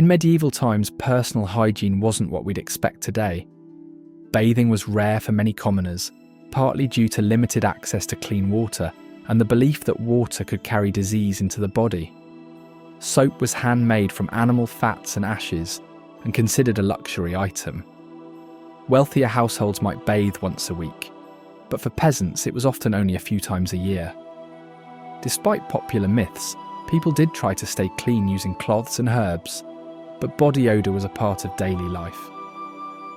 medieval times, personal hygiene wasn't what we'd expect today. Bathing was rare for many commoners, partly due to limited access to clean water and the belief that water could carry disease into the body. Soap was handmade from animal fats and ashes and considered a luxury item. Wealthier households might bathe once a week, but for peasants it was often only a few times a year. Despite popular myths, people did try to stay clean using cloths and herbs, but body odour was a part of daily life.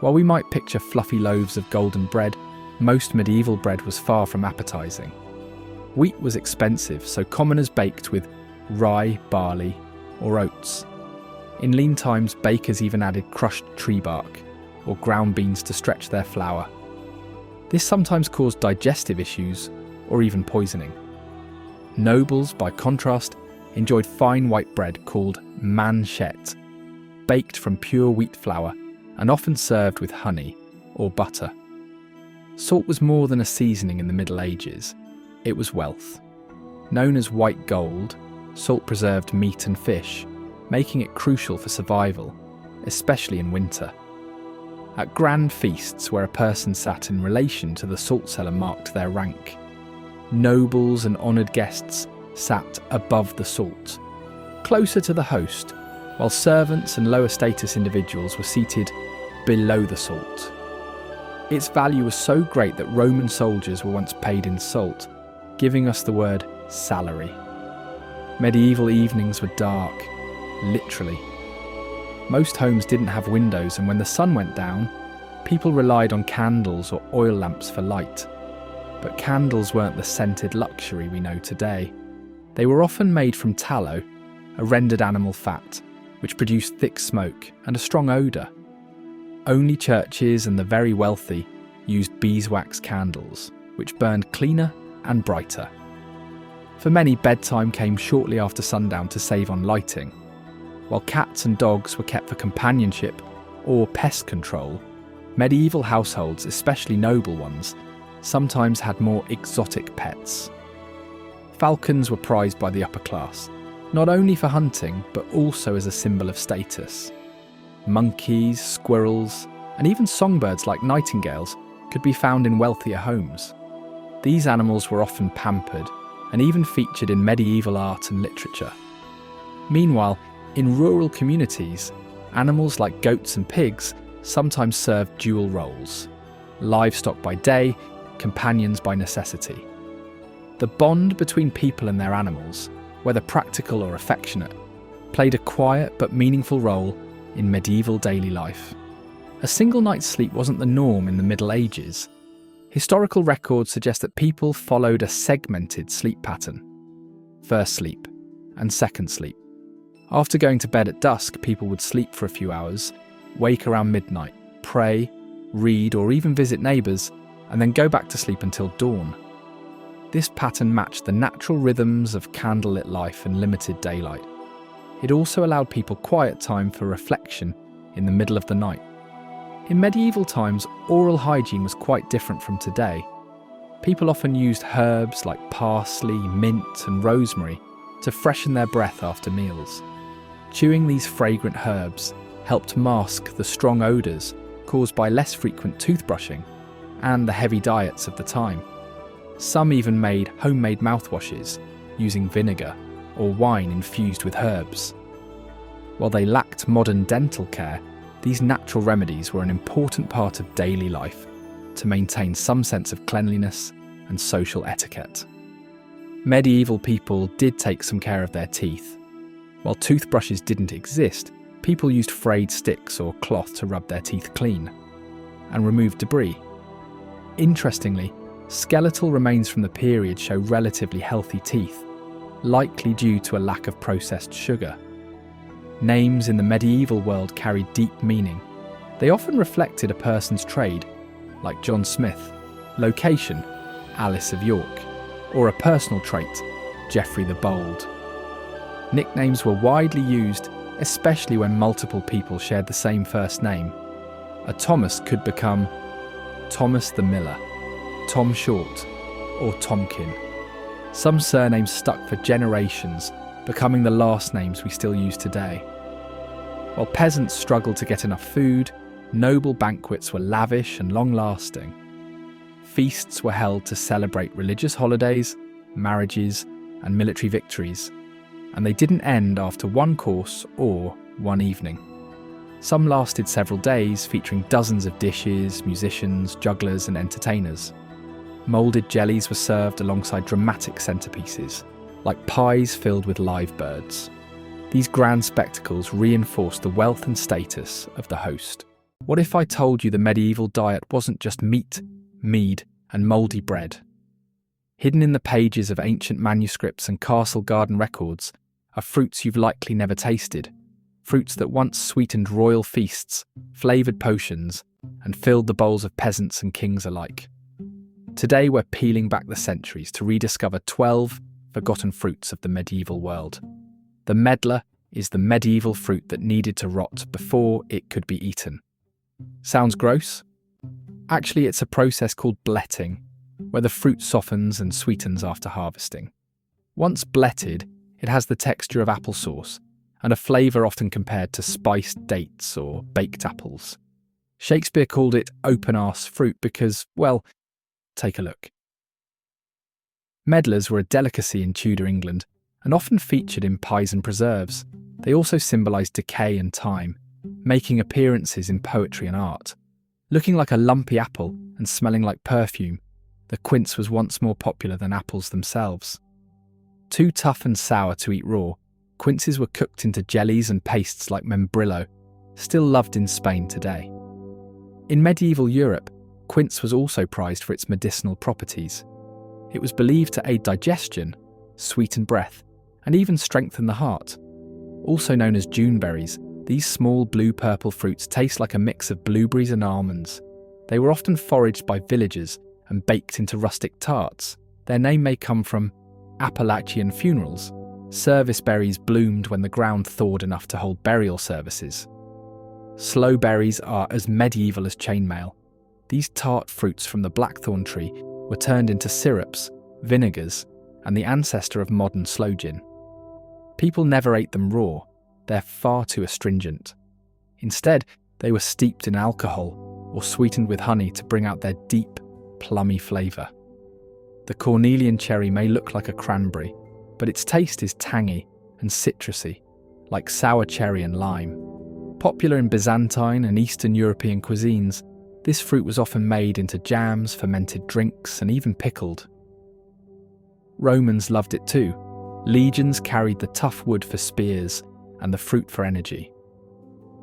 While we might picture fluffy loaves of golden bread, most medieval bread was far from appetising. Wheat was expensive, so commoners baked with rye, barley, or oats. In lean times, bakers even added crushed tree bark or ground beans to stretch their flour. This sometimes caused digestive issues or even poisoning. Nobles, by contrast, enjoyed fine white bread called manchette, baked from pure wheat flour and often served with honey or butter. Salt was more than a seasoning in the Middle Ages. It was wealth. Known as white gold, salt preserved meat and fish, making it crucial for survival, especially in winter. At grand feasts where a person sat in relation to the salt cellar marked their rank. Nobles and honoured guests sat above the salt, closer to the host, while servants and lower status individuals were seated below the salt. Its value was so great that Roman soldiers were once paid in salt, giving us the word salary. Medieval evenings were dark, literally. Most homes didn't have windows, and when the sun went down, people relied on candles or oil lamps for light. But candles weren't the scented luxury we know today. They were often made from tallow, a rendered animal fat, which produced thick smoke and a strong odour. Only churches and the very wealthy used beeswax candles, which burned cleaner and brighter. For many, bedtime came shortly after sundown to save on lighting. While cats and dogs were kept for companionship or pest control, medieval households, especially noble ones, sometimes had more exotic pets. Falcons were prized by the upper class, not only for hunting but also as a symbol of status. Monkeys, squirrels, and even songbirds like nightingales could be found in wealthier homes. These animals were often pampered and even featured in medieval art and literature. Meanwhile, in rural communities, animals like goats and pigs sometimes served dual roles: livestock by day, companions by necessity. The bond between people and their animals, whether practical or affectionate, played a quiet but meaningful role in medieval daily life. A single night's sleep wasn't the norm in the Middle Ages. Historical records suggest that people followed a segmented sleep pattern: first sleep and second sleep. After going to bed at dusk, people would sleep for a few hours, wake around midnight, pray, read, or even visit neighbours, and then go back to sleep until dawn. This pattern matched the natural rhythms of candlelit life and limited daylight. It also allowed people quiet time for reflection in the middle of the night. In medieval times, oral hygiene was quite different from today. People often used herbs like parsley, mint, and rosemary to freshen their breath after meals. Chewing these fragrant herbs helped mask the strong odours caused by less frequent toothbrushing and the heavy diets of the time. Some even made homemade mouthwashes using vinegar or wine infused with herbs. While they lacked modern dental care, these natural remedies were an important part of daily life to maintain some sense of cleanliness and social etiquette. Medieval people did take some care of their teeth. While toothbrushes didn't exist, people used frayed sticks or cloth to rub their teeth clean and remove debris. Interestingly, skeletal remains from the period show relatively healthy teeth, likely due to a lack of processed sugar. Names in the medieval world carried deep meaning. They often reflected a person's trade, like John Smith, location, Alice of York, or a personal trait, Geoffrey the Bold. Nicknames were widely used, especially when multiple people shared the same first name. A Thomas could become Thomas the Miller, Tom Short, or Tomkin. Some surnames stuck for generations, becoming the last names we still use today. While peasants struggled to get enough food, noble banquets were lavish and long-lasting. Feasts were held to celebrate religious holidays, marriages, and military victories, and they didn't end after one course or one evening. Some lasted several days, featuring dozens of dishes, musicians, jugglers, and entertainers. Moulded jellies were served alongside dramatic centerpieces, like pies filled with live birds. These grand spectacles reinforced the wealth and status of the host. What if I told you the medieval diet wasn't just meat, mead, and mouldy bread? Hidden in the pages of ancient manuscripts and castle garden records are fruits you've likely never tasted, fruits that once sweetened royal feasts, flavoured potions, and filled the bowls of peasants and kings alike. Today we're peeling back the centuries to rediscover 12 forgotten fruits of the medieval world. The medlar is the medieval fruit that needed to rot before it could be eaten. Sounds gross? Actually, it's a process called bletting, where the fruit softens and sweetens after harvesting. Once bletted, it has the texture of applesauce and a flavour often compared to spiced dates or baked apples. Shakespeare called it open-arse fruit because, well, take a look. Medlars were a delicacy in Tudor England and often featured in pies and preserves. They also symbolised decay and time, making appearances in poetry and art. Looking like a lumpy apple and smelling like perfume, the quince was once more popular than apples themselves. Too tough and sour to eat raw, quinces were cooked into jellies and pastes like membrillo, still loved in Spain today. In medieval Europe, quince was also prized for its medicinal properties. It was believed to aid digestion, sweeten breath, and even strengthen the heart. Also known as Juneberries, these small blue-purple fruits taste like a mix of blueberries and almonds. They were often foraged by villagers and baked into rustic tarts. Their name may come from Appalachian funerals. Service berries bloomed when the ground thawed enough to hold burial services. Sloe berries are as medieval as chainmail. These tart fruits from the blackthorn tree were turned into syrups, vinegars, and the ancestor of modern sloe gin. People never ate them raw. They're far too astringent. Instead, they were steeped in alcohol or sweetened with honey to bring out their deep, plummy flavour. The cornelian cherry may look like a cranberry, but its taste is tangy and citrusy, like sour cherry and lime. Popular in Byzantine and Eastern European cuisines, this fruit was often made into jams, fermented drinks, and even pickled. Romans loved it too. Legions carried the tough wood for spears and the fruit for energy.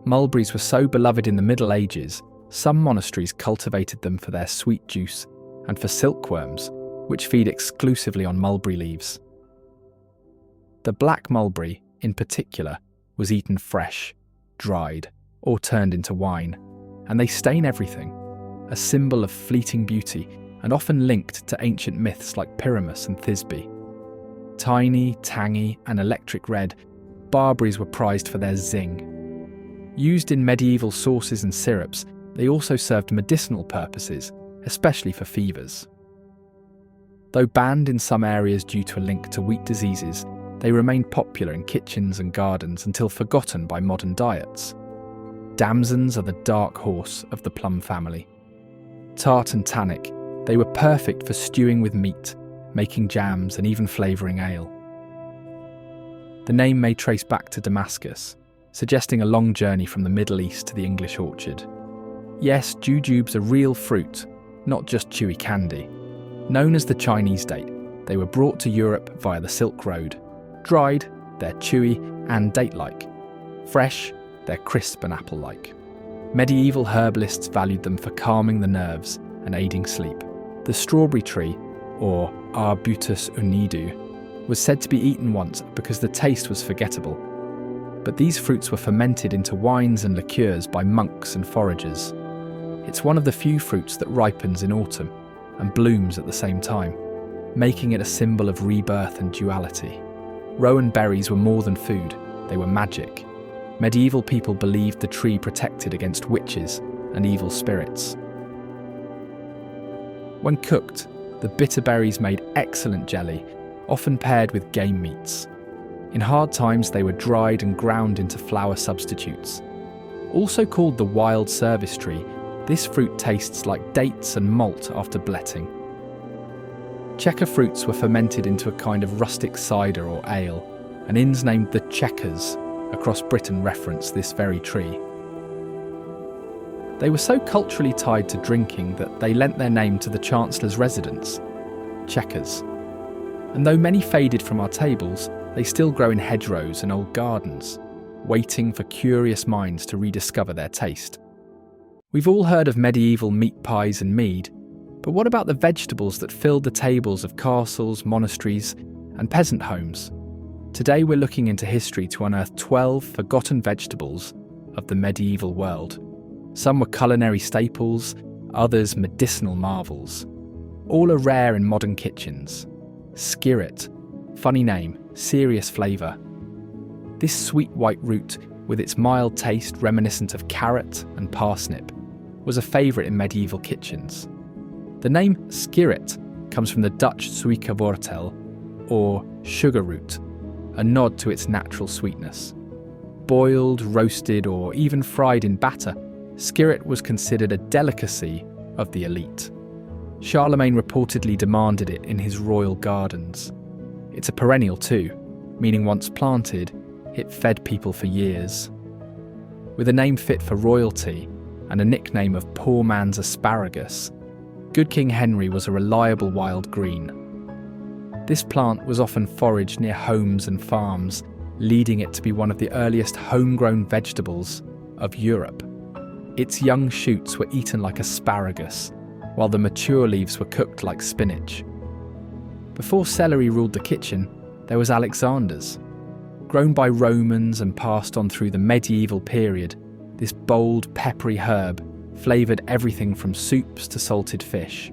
Mulberries were so beloved in the Middle Ages, some monasteries cultivated them for their sweet juice and for silkworms, which feed exclusively on mulberry leaves. The black mulberry, in particular, was eaten fresh, dried, or turned into wine, and they stain everything, a symbol of fleeting beauty and often linked to ancient myths like Pyramus and Thisbe. Tiny, tangy, and electric red, barberries were prized for their zing. Used in medieval sauces and syrups, they also served medicinal purposes, especially for fevers. Though banned in some areas due to a link to wheat diseases, they remained popular in kitchens and gardens until forgotten by modern diets. Damsons are the dark horse of the plum family. Tart and tannic, they were perfect for stewing with meat, making jams and even flavouring ale. The name may trace back to Damascus, suggesting a long journey from the Middle East to the English orchard. Yes, jujubes are real fruit, not just chewy candy. Known as the Chinese date, they were brought to Europe via the Silk Road. Dried, they're chewy and date-like. Fresh, they're crisp and apple-like. Medieval herbalists valued them for calming the nerves and aiding sleep. The strawberry tree, or Arbutus unidu, was said to be eaten once because the taste was forgettable. But these fruits were fermented into wines and liqueurs by monks and foragers. It's one of the few fruits that ripens in autumn and blooms at the same time, making it a symbol of rebirth and duality. Rowan berries were more than food, they were magic. Medieval people believed the tree protected against witches and evil spirits. When cooked, the bitter berries made excellent jelly, often paired with game meats. In hard times, they were dried and ground into flour substitutes. Also called the wild service tree, this fruit tastes like dates and malt after bletting. Checker fruits were fermented into a kind of rustic cider or ale, and inns named the Checkers across Britain reference this very tree. They were so culturally tied to drinking that they lent their name to the Chancellor's residence, Chequers. And though many faded from our tables, they still grow in hedgerows and old gardens, waiting for curious minds to rediscover their taste. We've all heard of medieval meat pies and mead, but what about the vegetables that filled the tables of castles, monasteries, and peasant homes? Today we're looking into history to unearth 12 forgotten vegetables of the medieval world. Some were culinary staples, others medicinal marvels. All are rare in modern kitchens. Skirret, funny name, serious flavour. This sweet white root, with its mild taste reminiscent of carrot and parsnip, was a favourite in medieval kitchens. The name skirret comes from the Dutch suikerwortel, or sugar root, a nod to its natural sweetness. Boiled, roasted, or even fried in batter, skirret was considered a delicacy of the elite. Charlemagne reportedly demanded it in his royal gardens. It's a perennial too, meaning once planted, it fed people for years. With a name fit for royalty and a nickname of poor man's asparagus, Good King Henry was a reliable wild green. This plant was often foraged near homes and farms, leading it to be one of the earliest homegrown vegetables of Europe. Its young shoots were eaten like asparagus, while the mature leaves were cooked like spinach. Before celery ruled the kitchen, there was Alexander's. Grown by Romans and passed on through the medieval period, this bold, peppery herb flavoured everything from soups to salted fish.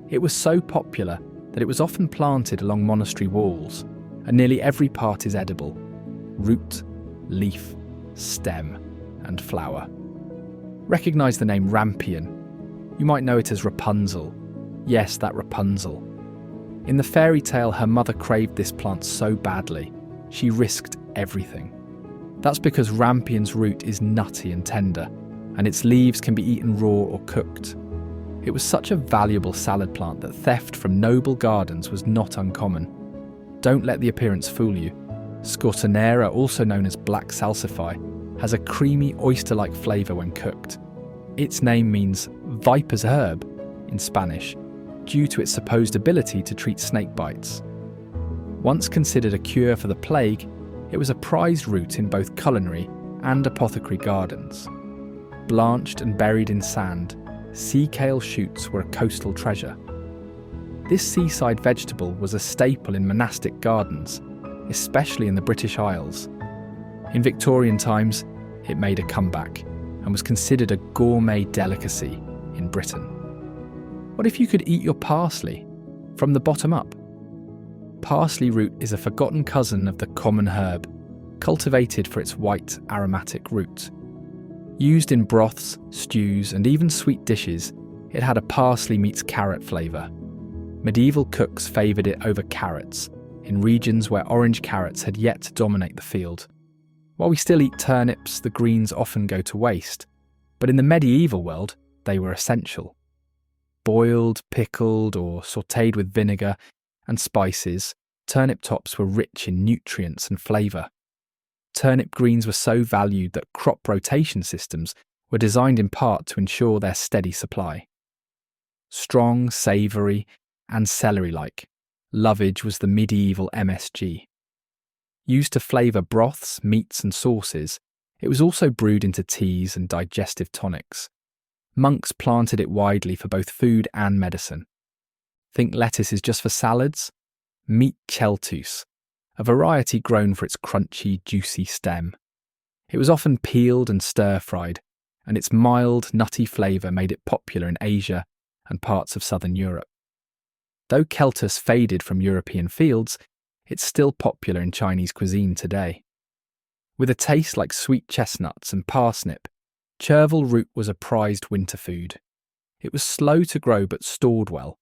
It was so popular that it was often planted along monastery walls, and nearly every part is edible: root, leaf, stem, and flower. Recognise the name rampion. You might know it as Rapunzel. Yes, that Rapunzel. In the fairy tale, her mother craved this plant so badly, she risked everything. That's because rampion's root is nutty and tender, and its leaves can be eaten raw or cooked. It was such a valuable salad plant that theft from noble gardens was not uncommon. Don't let the appearance fool you. Scotonera, also known as black salsify, has a creamy oyster-like flavour when cooked. Its name means viper's herb in Spanish, due to its supposed ability to treat snake bites. Once considered a cure for the plague, it was a prized root in both culinary and apothecary gardens. Blanched and buried in sand, sea kale shoots were a coastal treasure. This seaside vegetable was a staple in monastic gardens, especially in the British Isles. In Victorian times, it made a comeback and was considered a gourmet delicacy in Britain. What if you could eat your parsley from the bottom up? Parsley root is a forgotten cousin of the common herb, cultivated for its white, aromatic root. Used in broths, stews, and even sweet dishes, it had a parsley meets carrot flavour. Medieval cooks favoured it over carrots, in regions where orange carrots had yet to dominate the field. While we still eat turnips, the greens often go to waste, but in the medieval world, they were essential. Boiled, pickled, or sautéed with vinegar and spices, turnip tops were rich in nutrients and flavour. Turnip greens were so valued that crop rotation systems were designed in part to ensure their steady supply. Strong, savoury, and celery-like, lovage was the medieval MSG. Used to flavour broths, meats, and sauces, it was also brewed into teas and digestive tonics. Monks planted it widely for both food and medicine. Think lettuce is just for salads? Meet Cheltus, a variety grown for its crunchy, juicy stem. It was often peeled and stir-fried, and its mild, nutty flavour made it popular in Asia and parts of southern Europe. Though Celtus faded from European fields, it's still popular in Chinese cuisine today. With a taste like sweet chestnuts and parsnip, chervil root was a prized winter food. It was slow to grow but stored well,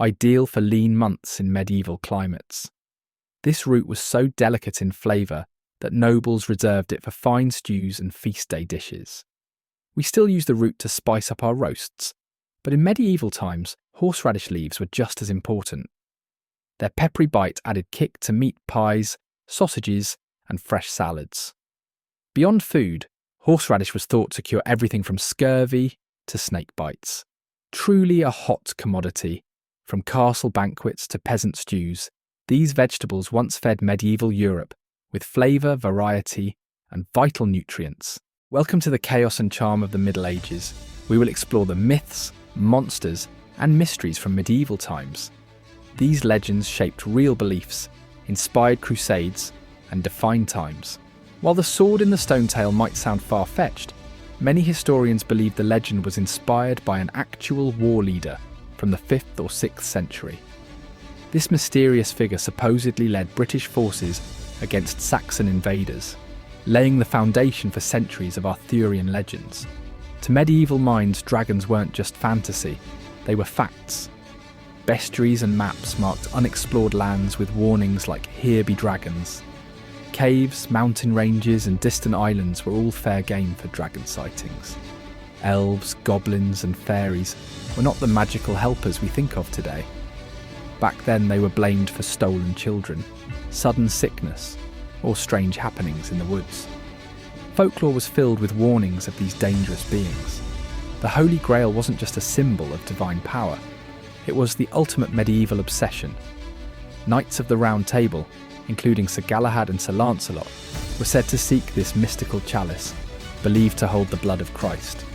ideal for lean months in medieval climates. This root was so delicate in flavour that nobles reserved it for fine stews and feast day dishes. We still use the root to spice up our roasts, but in medieval times, horseradish leaves were just as important. Their peppery bite added kick to meat pies, sausages, and fresh salads. Beyond food, horseradish was thought to cure everything from scurvy to snake bites. Truly a hot commodity. From castle banquets to peasant stews, these vegetables once fed medieval Europe with flavour, variety, and vital nutrients. Welcome to the chaos and charm of the Middle Ages. We will explore the myths, monsters, and mysteries from medieval times. These legends shaped real beliefs, inspired crusades, and defined times. While the sword in the stone tale might sound far-fetched, many historians believe the legend was inspired by an actual war leader from the 5th or 6th century. This mysterious figure supposedly led British forces against Saxon invaders, laying the foundation for centuries of Arthurian legends. To medieval minds, dragons weren't just fantasy, they were facts. Bestiaries and maps marked unexplored lands with warnings like "Here be dragons." Caves, mountain ranges, and distant islands were all fair game for dragon sightings. Elves, goblins, and fairies were not the magical helpers we think of today. Back then, they were blamed for stolen children, sudden sickness, or strange happenings in the woods. Folklore was filled with warnings of these dangerous beings. The Holy Grail wasn't just a symbol of divine power, it was the ultimate medieval obsession. Knights of the Round Table, including Sir Galahad and Sir Lancelot, were said to seek this mystical chalice, believed to hold the blood of Christ.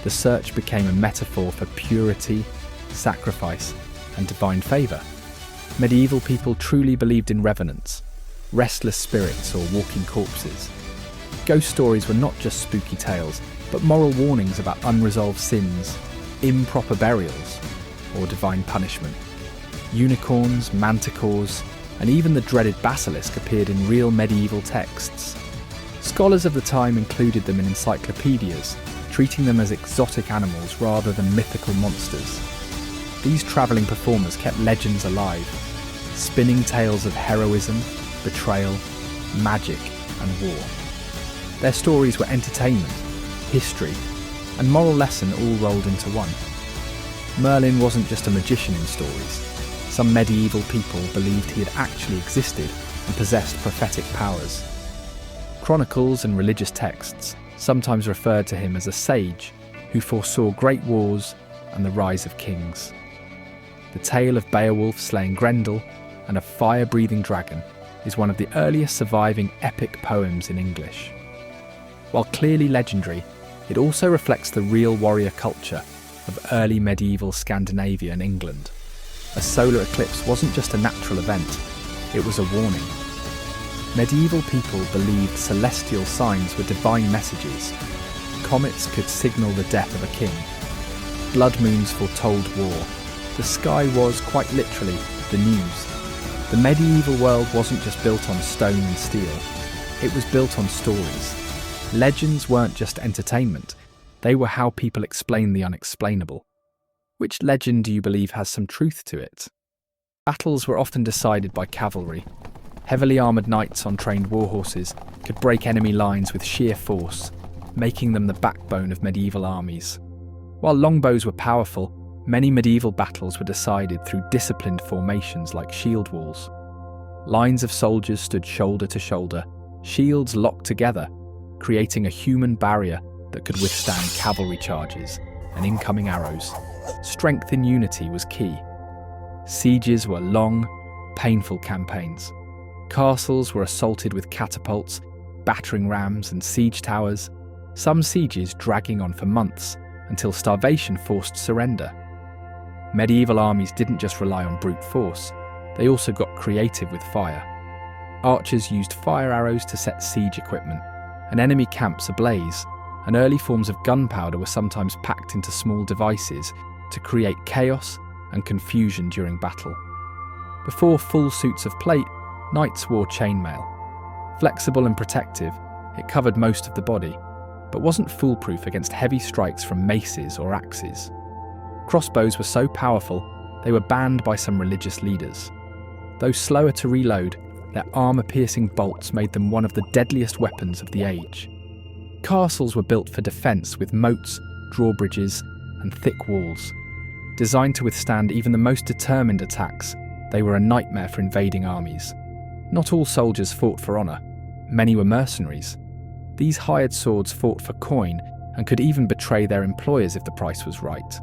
The search became a metaphor for purity, sacrifice, and divine favour. Medieval people truly believed in revenants, restless spirits or walking corpses. Ghost stories were not just spooky tales, but moral warnings about unresolved sins, improper burials, or divine punishment. Unicorns, manticores, and even the dreaded basilisk appeared in real medieval texts. Scholars of the time included them in encyclopedias, treating them as exotic animals rather than mythical monsters. These travelling performers kept legends alive, spinning tales of heroism, betrayal, magic, and war. Their stories were entertainment, history, and moral lesson all rolled into one. Merlin wasn't just a magician in stories. Some medieval people believed he had actually existed and possessed prophetic powers. Chronicles and religious texts sometimes referred to him as a sage who foresaw great wars and the rise of kings. The tale of Beowulf slaying Grendel and a fire-breathing dragon is one of the earliest surviving epic poems in English. While clearly legendary, it also reflects the real warrior culture of early medieval Scandinavia and England. A solar eclipse wasn't just a natural event, it was a warning. Medieval people believed celestial signs were divine messages. Comets could signal the death of a king. Blood moons foretold war. The sky was, quite literally, the news. The medieval world wasn't just built on stone and steel, it was built on stories. Legends weren't just entertainment, they were how people explained the unexplainable. Which legend do you believe has some truth to it? Battles were often decided by cavalry. Heavily armoured knights on trained warhorses could break enemy lines with sheer force, making them the backbone of medieval armies. While longbows were powerful, many medieval battles were decided through disciplined formations like shield walls. Lines of soldiers stood shoulder to shoulder, shields locked together, creating a human barrier that could withstand cavalry charges and incoming arrows. Strength in unity was key. Sieges were long, painful campaigns. Castles were assaulted with catapults, battering rams, and siege towers, some sieges dragging on for months until starvation forced surrender. Medieval armies didn't just rely on brute force, they also got creative with fire. Archers used fire arrows to set siege equipment, and enemy camps ablaze, and early forms of gunpowder were sometimes packed into small devices to create chaos and confusion during battle. Before full suits of plate, knights wore chainmail. Flexible and protective, it covered most of the body, but wasn't foolproof against heavy strikes from maces or axes. Crossbows were so powerful, they were banned by some religious leaders. Though slower to reload, Their armour-piercing bolts made them one of the deadliest weapons of the age. Castles were built for defence with moats, drawbridges, and thick walls. Designed to withstand even the most determined attacks, they were a nightmare for invading armies. Not all soldiers fought for honour. Many were mercenaries. These hired swords fought for coin and could even betray their employers if the price was right.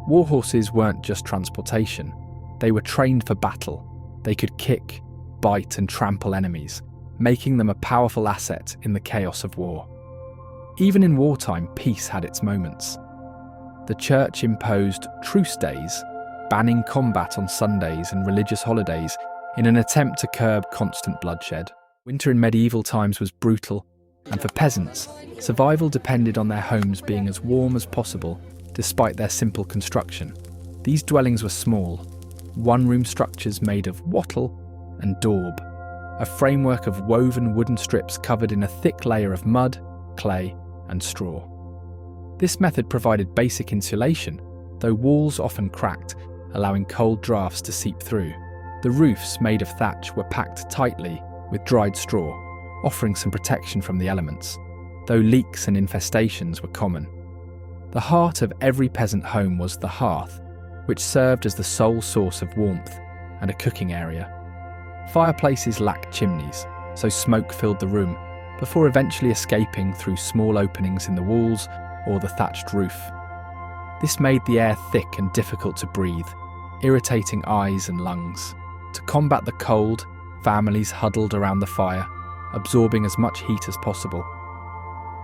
War horses weren't just transportation. They were trained for battle. They could kick, bite, and trample enemies, making them a powerful asset in the chaos of war. Even in wartime, peace had its moments. The church imposed truce days, banning combat on Sundays and religious holidays in an attempt to curb constant bloodshed. Winter in medieval times was brutal, and for peasants, survival depended on their homes being as warm as possible, despite their simple construction. These dwellings were small, one-room structures made of wattle and daub, a framework of woven wooden strips covered in a thick layer of mud, clay, and straw. This method provided basic insulation, though walls often cracked, allowing cold drafts to seep through. The roofs, made of thatch, were packed tightly with dried straw, offering some protection from the elements, though leaks and infestations were common. The heart of every peasant home was the hearth, which served as the sole source of warmth and a cooking area. Fireplaces lacked chimneys, so smoke filled the room, before eventually escaping through small openings in the walls or the thatched roof. This made the air thick and difficult to breathe, irritating eyes and lungs. To combat the cold, families huddled around the fire, absorbing as much heat as possible.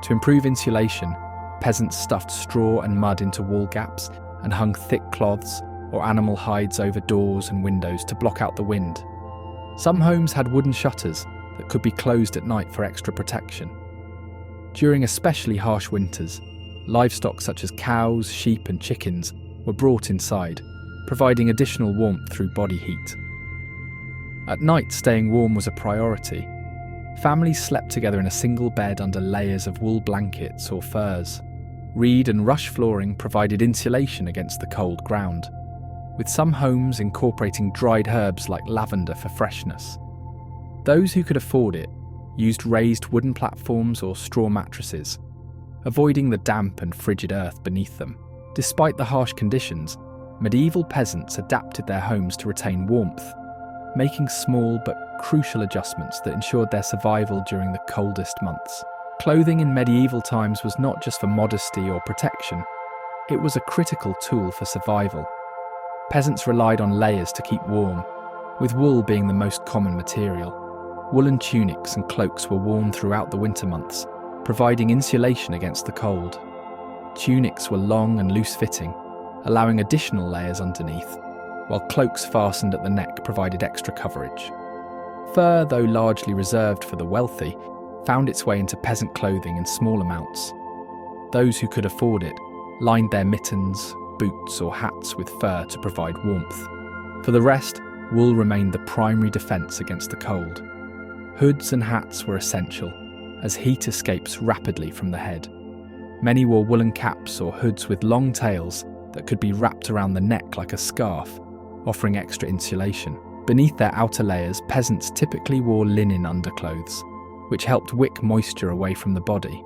To improve insulation, peasants stuffed straw and mud into wall gaps and hung thick cloths or animal hides over doors and windows to block out the wind. Some homes had wooden shutters that could be closed at night for extra protection. During especially harsh winters, livestock such as cows, sheep, and chickens were brought inside, providing additional warmth through body heat. At night, staying warm was a priority. Families slept together in a single bed under layers of wool blankets or furs. Reed and rush flooring provided insulation against the cold ground, with some homes incorporating dried herbs like lavender for freshness. Those who could afford it used raised wooden platforms or straw mattresses, avoiding the damp and frigid earth beneath them. Despite the harsh conditions, medieval peasants adapted their homes to retain warmth, making small but crucial adjustments that ensured their survival during the coldest months. Clothing in medieval times was not just for modesty or protection, it was a critical tool for survival. Peasants relied on layers to keep warm, with wool being the most common material. Woolen tunics and cloaks were worn throughout the winter months, providing insulation against the cold. Tunics were long and loose-fitting, allowing additional layers underneath, while cloaks fastened at the neck provided extra coverage. Fur, though largely reserved for the wealthy, found its way into peasant clothing in small amounts. Those who could afford it lined their mittens, boots, or hats with fur to provide warmth. For the rest, wool remained the primary defence against the cold. Hoods and hats were essential, as heat escapes rapidly from the head. Many wore woolen caps or hoods with long tails that could be wrapped around the neck like a scarf, offering extra insulation. Beneath their outer layers, peasants typically wore linen underclothes, which helped wick moisture away from the body.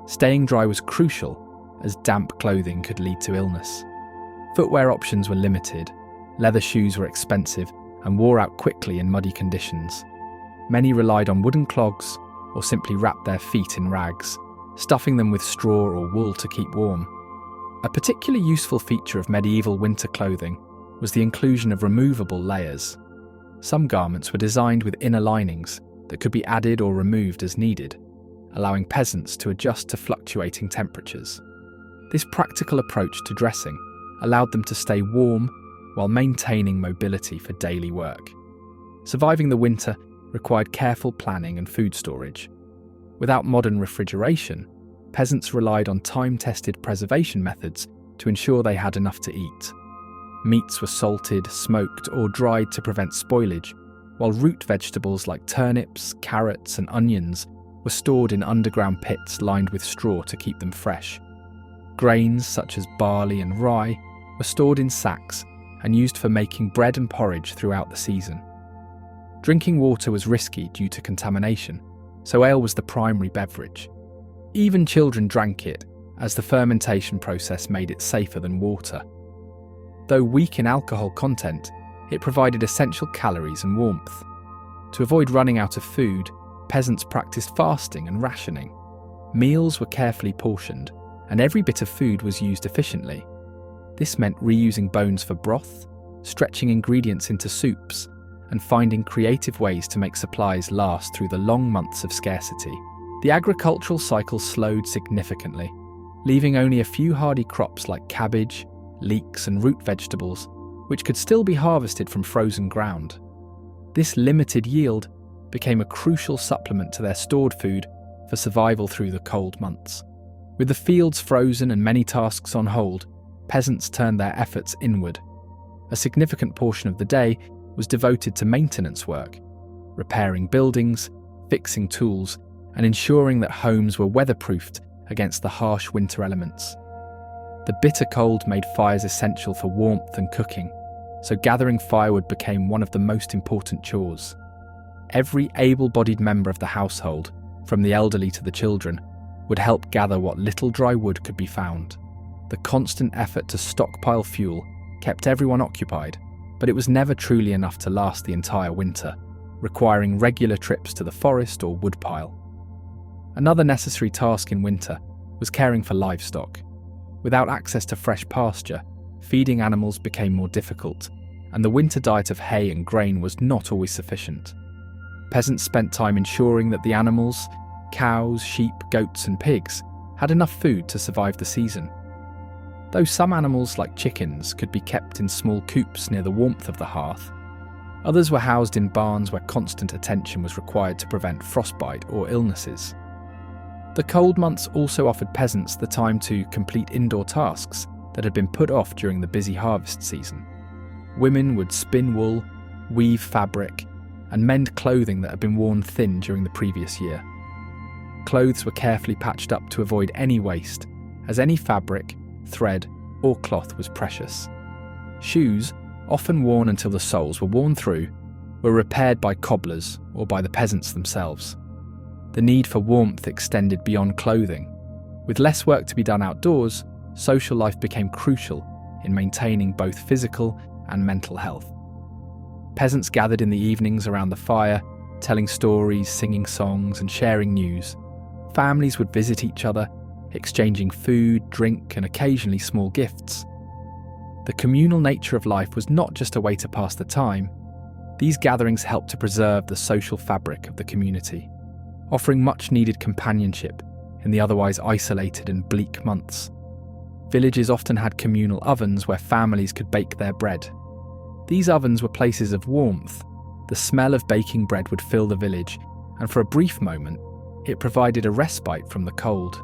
Staying dry was crucial, as damp clothing could lead to illness. Footwear options were limited, leather shoes were expensive and wore out quickly in muddy conditions. Many relied on wooden clogs or simply wrapped their feet in rags, stuffing them with straw or wool to keep warm. A particularly useful feature of medieval winter clothing was the inclusion of removable layers. Some garments were designed with inner linings that could be added or removed as needed, allowing peasants to adjust to fluctuating temperatures. This practical approach to dressing allowed them to stay warm while maintaining mobility for daily work. Surviving the winter required careful planning and food storage. Without modern refrigeration, peasants relied on time-tested preservation methods to ensure they had enough to eat. Meats were salted, smoked, or dried to prevent spoilage, while root vegetables like turnips, carrots, and onions were stored in underground pits lined with straw to keep them fresh. Grains such as barley and rye were stored in sacks and used for making bread and porridge throughout the season. Drinking water was risky due to contamination, so ale was the primary beverage. Even children drank it, as the fermentation process made it safer than water. Though weak in alcohol content, it provided essential calories and warmth. To avoid running out of food, peasants practiced fasting and rationing. Meals were carefully portioned, and every bit of food was used efficiently. This meant reusing bones for broth, stretching ingredients into soups, and finding creative ways to make supplies last through the long months of scarcity. The agricultural cycle slowed significantly, leaving only a few hardy crops like cabbage, leeks, and root vegetables, which could still be harvested from frozen ground. This limited yield became a crucial supplement to their stored food for survival through the cold months. With the fields frozen and many tasks on hold, peasants turned their efforts inward. A significant portion of the day was devoted to maintenance work, repairing buildings, fixing tools, and ensuring that homes were weatherproofed against the harsh winter elements. The bitter cold made fires essential for warmth and cooking, so gathering firewood became one of the most important chores. Every able-bodied member of the household, from the elderly to the children, would help gather what little dry wood could be found. The constant effort to stockpile fuel kept everyone occupied, but it was never truly enough to last the entire winter, requiring regular trips to the forest or woodpile. Another necessary task in winter was caring for livestock. Without access to fresh pasture, feeding animals became more difficult, and the winter diet of hay and grain was not always sufficient. Peasants spent time ensuring that the animals, cows, sheep, goats, and pigs, had enough food to survive the season. Though some animals, like chickens, could be kept in small coops near the warmth of the hearth, others were housed in barns where constant attention was required to prevent frostbite or illnesses. The cold months also offered peasants the time to complete indoor tasks that had been put off during the busy harvest season. Women would spin wool, weave fabric, and mend clothing that had been worn thin during the previous year. Clothes were carefully patched up to avoid any waste, as any fabric, thread, or cloth was precious. Shoes, often worn until the soles were worn through, were repaired by cobblers or by the peasants themselves. The need for warmth extended beyond clothing. With less work to be done outdoors, social life became crucial in maintaining both physical and mental health. Peasants gathered in the evenings around the fire, telling stories, singing songs, and sharing news. Families would visit each other, exchanging food, drink, and occasionally small gifts. The communal nature of life was not just a way to pass the time. These gatherings helped to preserve the social fabric of the community, offering much-needed companionship in the otherwise isolated and bleak months. Villages often had communal ovens where families could bake their bread. These ovens were places of warmth. The smell of baking bread would fill the village, and for a brief moment, it provided a respite from the cold.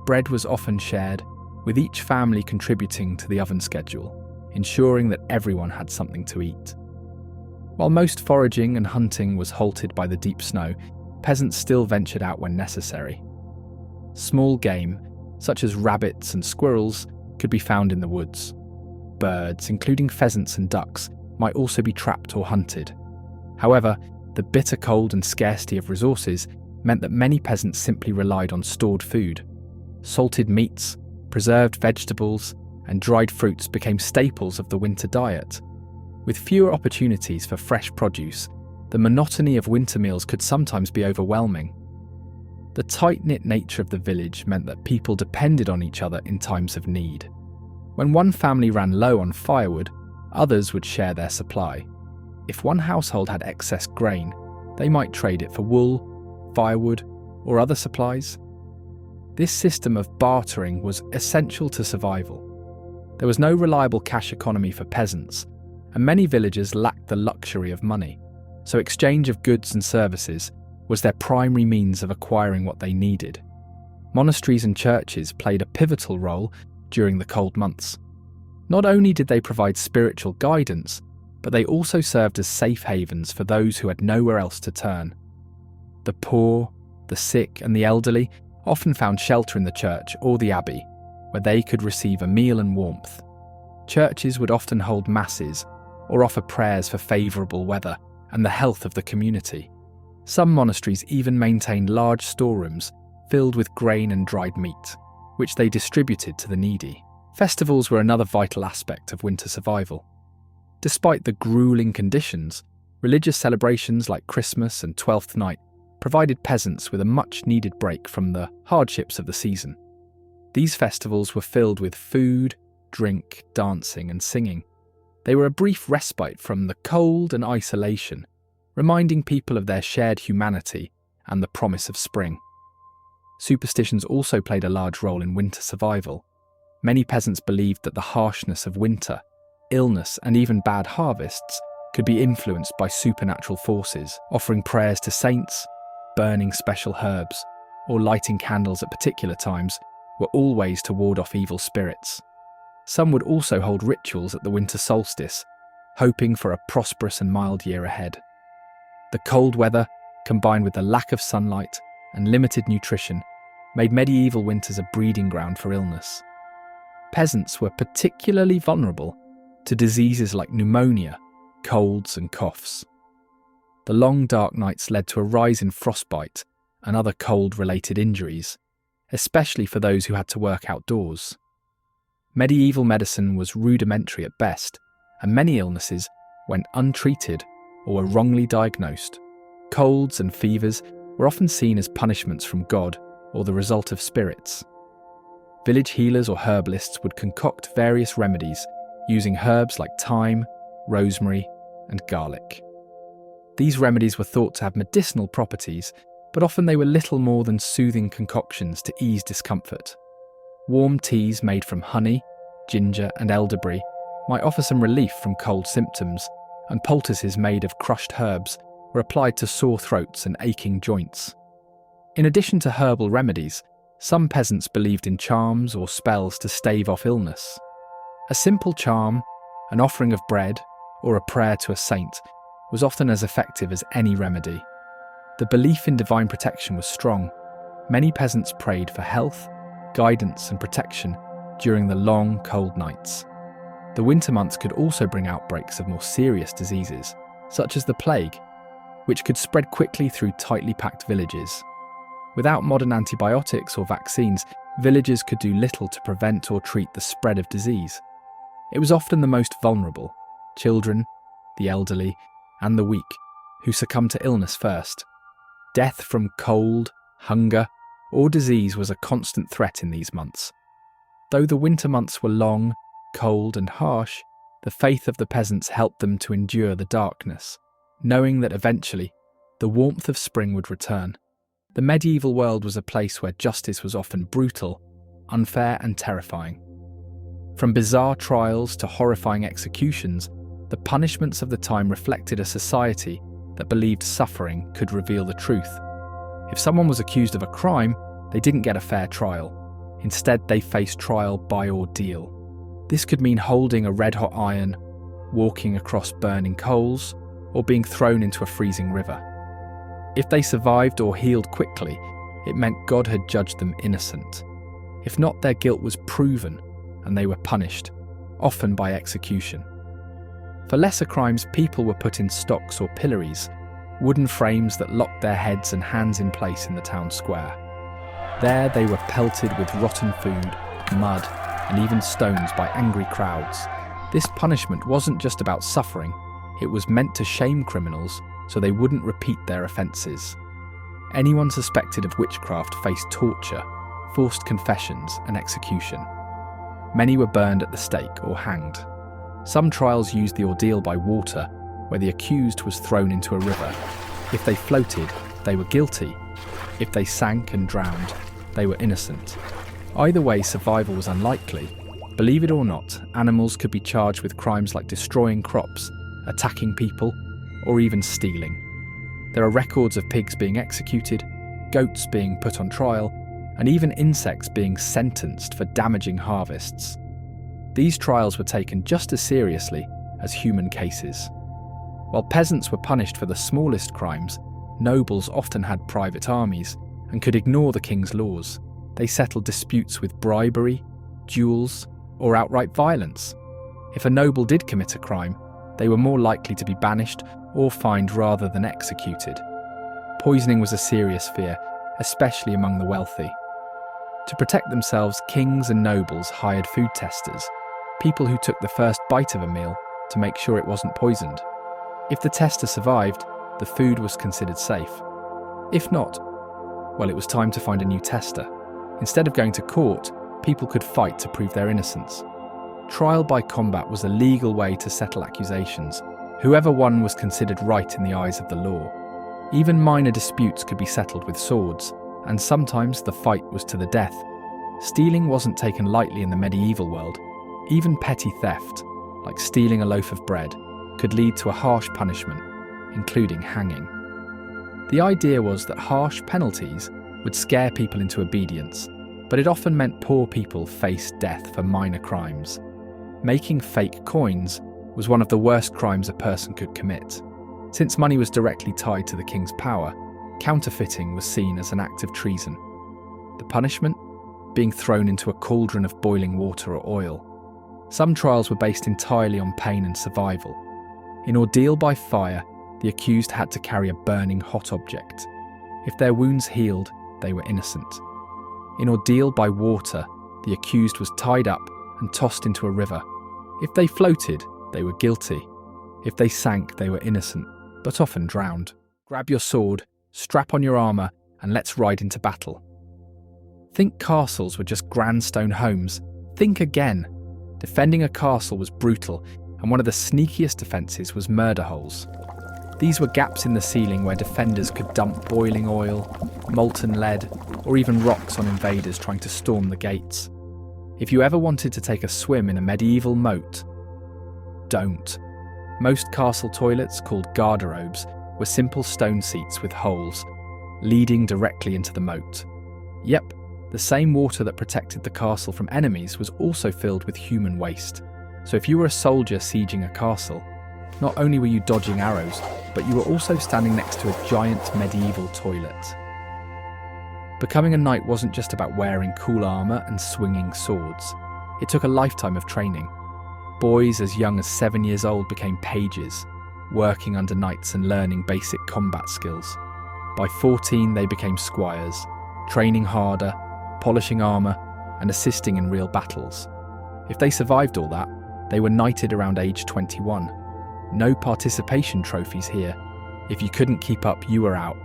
Bread was often shared, with each family contributing to the oven schedule, ensuring that everyone had something to eat. While most foraging and hunting was halted by the deep snow, peasants still ventured out when necessary. Small game, such as rabbits and squirrels, could be found in the woods. Birds, including pheasants and ducks, might also be trapped or hunted. However, the bitter cold and scarcity of resources meant that many peasants simply relied on stored food. Salted meats, preserved vegetables, and dried fruits became staples of the winter diet. With fewer opportunities for fresh produce, the monotony of winter meals could sometimes be overwhelming. The tight-knit nature of the village meant that people depended on each other in times of need. When one family ran low on firewood, others would share their supply. If one household had excess grain, they might trade it for wool, firewood, or other supplies. This system of bartering was essential to survival. There was no reliable cash economy for peasants, and many villagers lacked the luxury of money, so exchange of goods and services was their primary means of acquiring what they needed. Monasteries and churches played a pivotal role during the cold months. Not only did they provide spiritual guidance, but they also served as safe havens for those who had nowhere else to turn. The poor, the sick, and the elderly often found shelter in the church or the abbey, where they could receive a meal and warmth. Churches would often hold masses or offer prayers for favourable weather and the health of the community. Some monasteries even maintained large storerooms filled with grain and dried meat, which they distributed to the needy. Festivals were another vital aspect of winter survival. Despite the grueling conditions, religious celebrations like Christmas and Twelfth Night provided peasants with a much-needed break from the hardships of the season. These festivals were filled with food, drink, dancing, and singing. They were a brief respite from the cold and isolation, reminding people of their shared humanity and the promise of spring. Superstitions also played a large role in winter survival. Many peasants believed that the harshness of winter, illness, and even bad harvests could be influenced by supernatural forces. Offering prayers to saints, burning special herbs, or lighting candles at particular times were all ways to ward off evil spirits. Some would also hold rituals at the winter solstice, hoping for a prosperous and mild year ahead. The cold weather, combined with the lack of sunlight and limited nutrition, made medieval winters a breeding ground for illness. Peasants were particularly vulnerable to diseases like pneumonia, colds, and coughs. The long dark nights led to a rise in frostbite and other cold-related injuries, especially for those who had to work outdoors. Medieval medicine was rudimentary at best, and many illnesses went untreated or were wrongly diagnosed. Colds and fevers were often seen as punishments from God or the result of spirits. Village healers or herbalists would concoct various remedies using herbs like thyme, rosemary, and garlic. These remedies were thought to have medicinal properties, but often they were little more than soothing concoctions to ease discomfort. Warm teas made from honey, ginger, and elderberry might offer some relief from cold symptoms, and poultices made of crushed herbs were applied to sore throats and aching joints. In addition to herbal remedies, some peasants believed in charms or spells to stave off illness. A simple charm, an offering of bread, or a prayer to a saint was often as effective as any remedy. The belief in divine protection was strong. Many peasants prayed for health, guidance, and protection during the long, cold nights. The winter months could also bring outbreaks of more serious diseases, such as the plague, which could spread quickly through tightly packed villages. Without modern antibiotics or vaccines, villagers could do little to prevent or treat the spread of disease. It was often the most vulnerable, children, the elderly, and the weak, who succumbed to illness first. Death from cold, hunger, or disease was a constant threat in these months. Though the winter months were long, cold, and harsh, the faith of the peasants helped them to endure the darkness, knowing that eventually the warmth of spring would return. The medieval world was a place where justice was often brutal, unfair, and terrifying. From bizarre trials to horrifying executions, the punishments of the time reflected a society that believed suffering could reveal the truth. If someone was accused of a crime, they didn't get a fair trial. Instead, they faced trial by ordeal. This could mean holding a red-hot iron, walking across burning coals, or being thrown into a freezing river. If they survived or healed quickly, it meant God had judged them innocent. If not, their guilt was proven, and they were punished, often by execution. For lesser crimes, people were put in stocks or pillories, wooden frames that locked their heads and hands in place in the town square. There they were pelted with rotten food, mud, and even stones by angry crowds. This punishment wasn't just about suffering, it was meant to shame criminals so they wouldn't repeat their offences. Anyone suspected of witchcraft faced torture, forced confessions, and execution. Many were burned at the stake or hanged. Some trials used the ordeal by water, where the accused was thrown into a river. If they floated, they were guilty. If they sank and drowned, they were innocent. Either way, survival was unlikely. Believe it or not, animals could be charged with crimes like destroying crops, attacking people, or even stealing. There are records of pigs being executed, goats being put on trial, and even insects being sentenced for damaging harvests. These trials were taken just as seriously as human cases. While peasants were punished for the smallest crimes, nobles often had private armies and could ignore the king's laws. They settled disputes with bribery, duels, or outright violence. If a noble did commit a crime, They were more likely to be banished or fined rather than executed. Poisoning was a serious fear, especially among the wealthy. To protect themselves, kings and nobles hired food testers, people who took the first bite of a meal to make sure it wasn't poisoned. If the tester survived, the food was considered safe. If not, well, it was time to find a new tester. Instead of going to court, people could fight to prove their innocence. Trial by combat was a legal way to settle accusations. Whoever won was considered right in the eyes of the law. Even minor disputes could be settled with swords, and sometimes the fight was to the death. Stealing wasn't taken lightly in the medieval world. Even petty theft, like stealing a loaf of bread, could lead to a harsh punishment, including hanging. The idea was that harsh penalties would scare people into obedience, but it often meant poor people faced death for minor crimes. Making fake coins was one of the worst crimes a person could commit. Since money was directly tied to the king's power, counterfeiting was seen as an act of treason. The punishment? Being thrown into a cauldron of boiling water or oil. Some trials were based entirely on pain and survival. In ordeal by fire, the accused had to carry a burning hot object. If their wounds healed, they were innocent. In ordeal by water, the accused was tied up and tossed into a river. If they floated, they were guilty. If they sank, they were innocent, but often drowned. Grab your sword, strap on your armour, and let's ride into battle. Think castles were just grand stone homes. Think again. Defending a castle was brutal, and one of the sneakiest defences was murder holes. These were gaps in the ceiling where defenders could dump boiling oil, molten lead, or even rocks on invaders trying to storm the gates. If you ever wanted to take a swim in a medieval moat, don't. Most castle toilets, called garderobes, were simple stone seats with holes, leading directly into the moat. Yep, the same water that protected the castle from enemies was also filled with human waste. So if you were a soldier sieging a castle, not only were you dodging arrows, but you were also standing next to a giant medieval toilet. Becoming a knight wasn't just about wearing cool armour and swinging swords. It took a lifetime of training. Boys as young as 7 years old became pages, working under knights and learning basic combat skills. By 14, they became squires, training harder, polishing armour, and assisting in real battles. If they survived all that, they were knighted around age 21. No participation trophies here. If you couldn't keep up, you were out.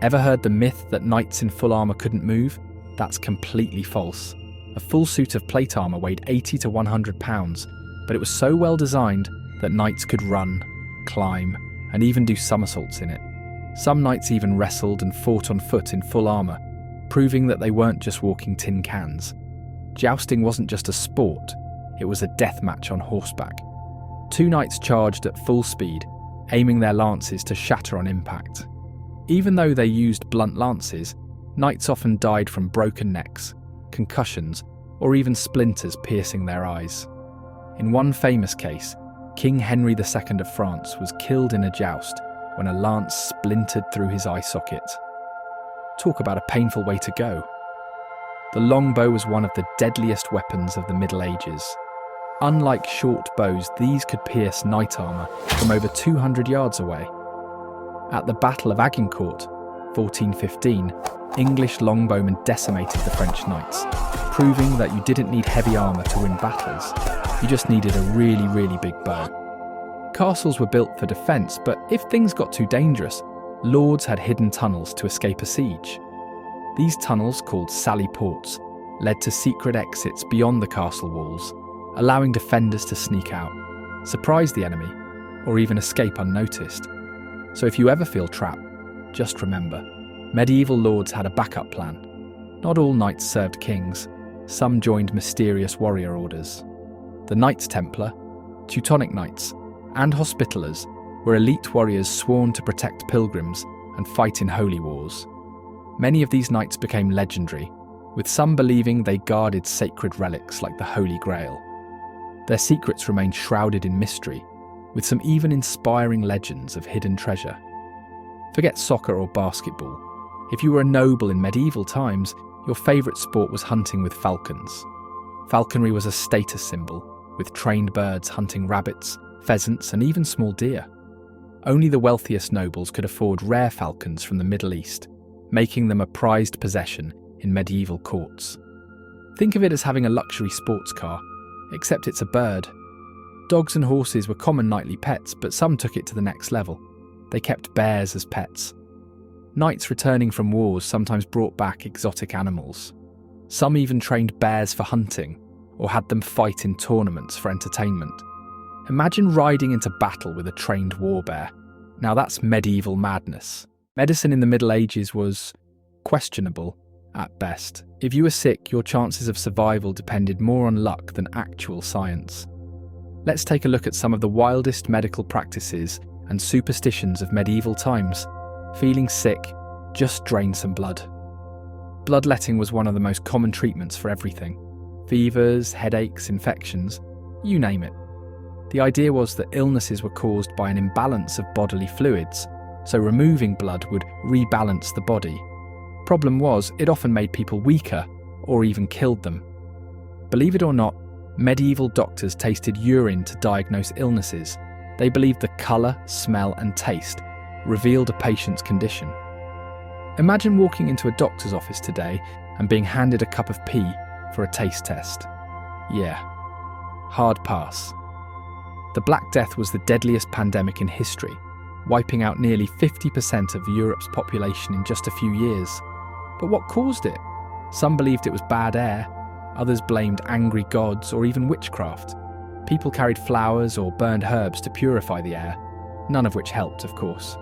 Ever heard the myth that knights in full armour couldn't move? That's completely false. A full suit of plate armour weighed 80 to 100 pounds, but it was so well designed that knights could run, climb, and even do somersaults in it. Some knights even wrestled and fought on foot in full armour, proving that they weren't just walking tin cans. Jousting wasn't just a sport, it was a death match on horseback. 2 knights charged at full speed, aiming their lances to shatter on impact. Even though they used blunt lances, knights often died from broken necks, concussions, or even splinters piercing their eyes. In one famous case, King Henry II of France was killed in a joust when a lance splintered through his eye socket. Talk about a painful way to go. The longbow was one of the deadliest weapons of the Middle Ages. Unlike short bows, these could pierce knight armour from over 200 yards away. At the Battle of Agincourt, 1415, English longbowmen decimated the French knights, proving that you didn't need heavy armour to win battles. You just needed a really, really big bow. Castles were built for defence, but if things got too dangerous, lords had hidden tunnels to escape a siege. These tunnels, called sally ports, led to secret exits beyond the castle walls, allowing defenders to sneak out, surprise the enemy, or even escape unnoticed. So if you ever feel trapped, just remember, medieval lords had a backup plan. Not all knights served kings, some joined mysterious warrior orders. The Knights Templar, Teutonic Knights, and Hospitallers were elite warriors sworn to protect pilgrims and fight in holy wars. Many of these knights became legendary, with some believing they guarded sacred relics like the Holy Grail. Their secrets remained shrouded in mystery, with some even inspiring legends of hidden treasure. Forget soccer or basketball. If you were a noble in medieval times, your favourite sport was hunting with falcons. Falconry was a status symbol, with trained birds hunting rabbits, pheasants, and even small deer. Only the wealthiest nobles could afford rare falcons from the Middle East, making them a prized possession in medieval courts. Think of it as having a luxury sports car, except it's a bird. Dogs and horses were common nightly pets, but some took it to the next level. They kept bears as pets. Knights returning from wars sometimes brought back exotic animals. Some even trained bears for hunting, or had them fight in tournaments for entertainment. Imagine riding into battle with a trained war bear. Now that's medieval madness. Medicine in the Middle Ages was questionable at best. If you were sick, your chances of survival depended more on luck than actual science. Let's take a look at some of the wildest medical practices and superstitions of medieval times. Feeling sick? Just drain some blood. Bloodletting was one of the most common treatments for everything. Fevers, headaches, infections, you name it. The idea was that illnesses were caused by an imbalance of bodily fluids, so removing blood would rebalance the body. Problem was, it often made people weaker, or even killed them. Believe it or not, medieval doctors tasted urine to diagnose illnesses. They believed the colour, smell and taste revealed a patient's condition. Imagine walking into a doctor's office today and being handed a cup of pee for a taste test. Yeah, hard pass. The Black Death was the deadliest pandemic in history, wiping out nearly 50% of Europe's population in just a few years. But what caused it? Some believed it was bad air, others blamed angry gods or even witchcraft. People carried flowers or burned herbs to purify the air, none of which helped, of course.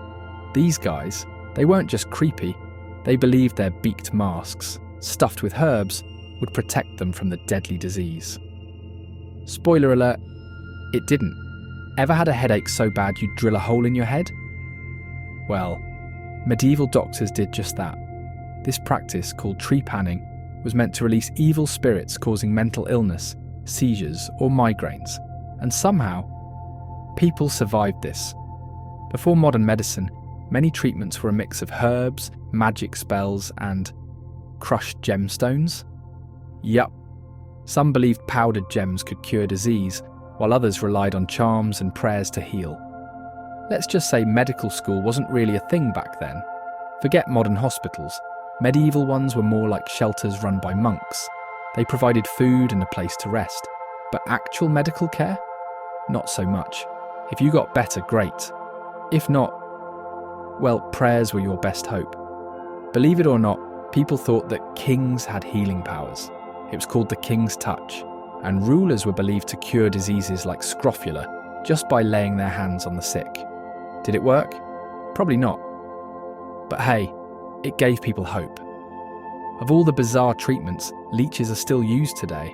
These guys, they weren't just creepy, they believed their beaked masks, stuffed with herbs, would protect them from the deadly disease. Spoiler alert, it didn't. Ever had a headache so bad you'd drill a hole in your head? Well, medieval doctors did just that. This practice, called trepanning, was meant to release evil spirits causing mental illness, seizures, or migraines, and somehow, people survived this. Before modern medicine, many treatments were a mix of herbs, magic spells, and crushed gemstones. Yup, some believed powdered gems could cure disease, while others relied on charms and prayers to heal. Let's just say medical school wasn't really a thing back then. Forget modern hospitals. Medieval ones were more like shelters run by monks. They provided food and a place to rest. But actual medical care? Not so much. If you got better, great. If not, well, prayers were your best hope. Believe it or not, people thought that kings had healing powers. It was called the king's touch, and rulers were believed to cure diseases like scrofula just by laying their hands on the sick. Did it work? Probably not. But hey, it gave people hope. Of all the bizarre treatments, leeches are still used today.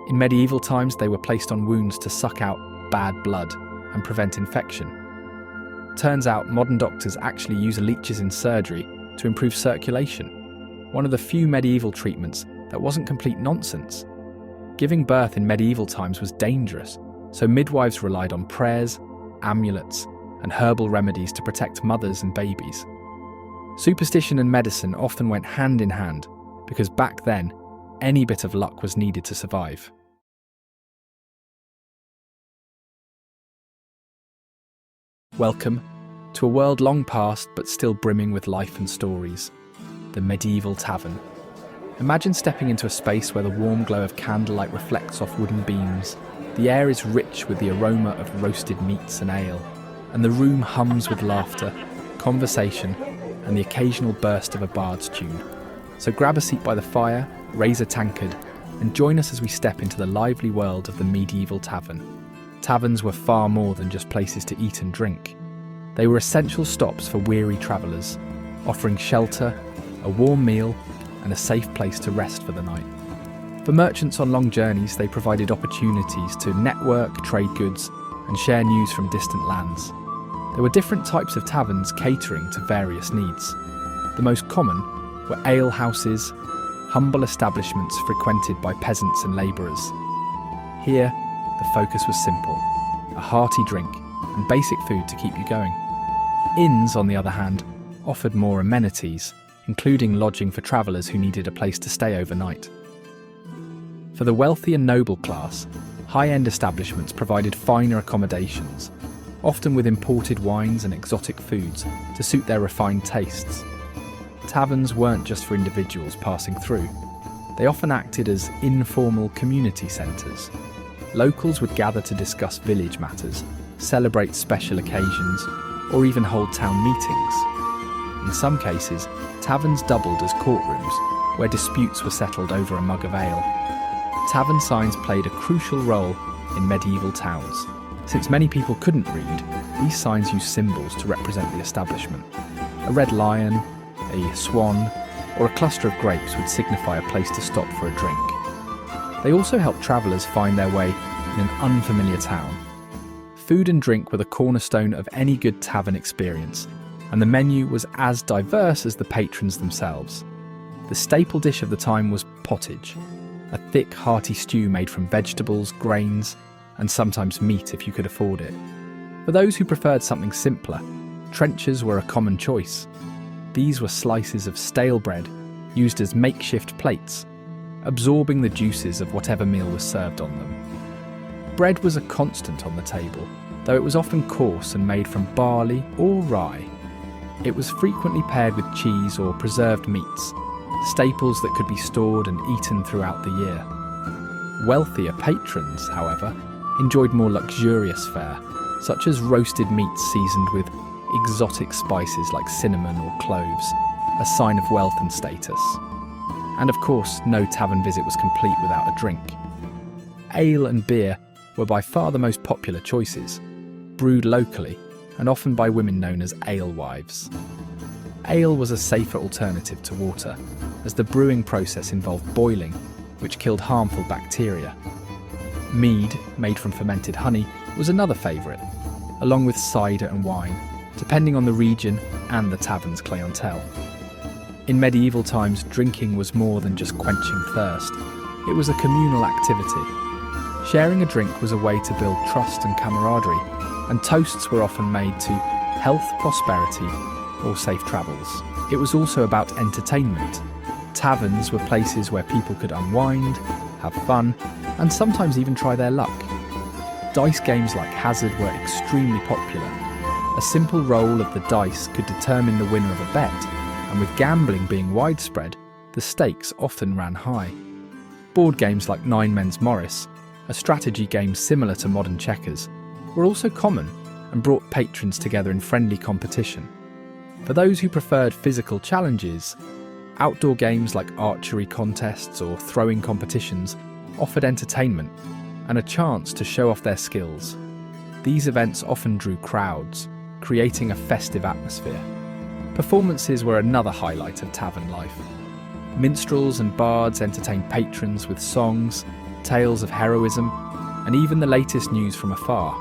In medieval times, they were placed on wounds to suck out bad blood and prevent infection. Turns out modern doctors actually use leeches in surgery to improve circulation, one of the few medieval treatments that wasn't complete nonsense. Giving birth in medieval times was dangerous, so midwives relied on prayers, amulets, and herbal remedies to protect mothers and babies. Superstition and medicine often went hand in hand, because back then, any bit of luck was needed to survive. Welcome to a world long past but still brimming with life and stories. The medieval tavern. Imagine stepping into a space where the warm glow of candlelight reflects off wooden beams. The air is rich with the aroma of roasted meats and ale, and the room hums with laughter, conversation, and the occasional burst of a bard's tune. So grab a seat by the fire, raise a tankard, and join us as we step into the lively world of the medieval tavern. Taverns were far more than just places to eat and drink. They were essential stops for weary travellers, offering shelter, a warm meal, and a safe place to rest for the night. For merchants on long journeys, they provided opportunities to network, trade goods, and share news from distant lands. There were different types of taverns catering to various needs. The most common were ale houses, humble establishments frequented by peasants and labourers. Here, the focus was simple: a hearty drink and basic food to keep you going. Inns, on the other hand, offered more amenities, including lodging for travellers who needed a place to stay overnight. For the wealthy and noble class, High-end establishments provided finer accommodations, often with imported wines and exotic foods to suit their refined tastes. Taverns weren't just for individuals passing through. They often acted as informal community centres. Locals would gather to discuss village matters, celebrate special occasions, or even hold town meetings. In some cases, taverns doubled as courtrooms, where disputes were settled over a mug of ale. Tavern signs played a crucial role in medieval towns. Since many people couldn't read, these signs used symbols to represent the establishment. A red lion, a swan, or a cluster of grapes would signify a place to stop for a drink. They also helped travellers find their way in an unfamiliar town. Food and drink were the cornerstone of any good tavern experience, and the menu was as diverse as the patrons themselves. The staple dish of the time was pottage, a thick, hearty stew made from vegetables, grains, and sometimes meat if you could afford it. For those who preferred something simpler, trenchers were a common choice. These were slices of stale bread used as makeshift plates, absorbing the juices of whatever meal was served on them. Bread was a constant on the table, though it was often coarse and made from barley or rye. It was frequently paired with cheese or preserved meats, staples that could be stored and eaten throughout the year. Wealthier patrons, however, enjoyed more luxurious fare, such as roasted meats seasoned with exotic spices like cinnamon or cloves, a sign of wealth and status. And of course, no tavern visit was complete without a drink. Ale and beer were by far the most popular choices, brewed locally and often by women known as alewives. Ale was a safer alternative to water, as the brewing process involved boiling, which killed harmful bacteria. Mead, made from fermented honey, was another favourite, along with cider and wine, depending on the region and the tavern's clientele. In medieval times, drinking was more than just quenching thirst. It was a communal activity. Sharing a drink was a way to build trust and camaraderie, and toasts were often made to health, prosperity, or safe travels. It was also about entertainment. Taverns were places where people could unwind, have fun, and sometimes even try their luck. Dice games like Hazard were extremely popular. A simple roll of the dice could determine the winner of a bet, and with gambling being widespread, the stakes often ran high. Board games like Nine Men's Morris, a strategy game similar to modern checkers, were also common and brought patrons together in friendly competition. For those who preferred physical challenges, outdoor games like archery contests or throwing competitions offered entertainment and a chance to show off their skills. These events often drew crowds, creating a festive atmosphere. Performances were another highlight of tavern life. Minstrels and bards entertained patrons with songs, tales of heroism, and even the latest news from afar.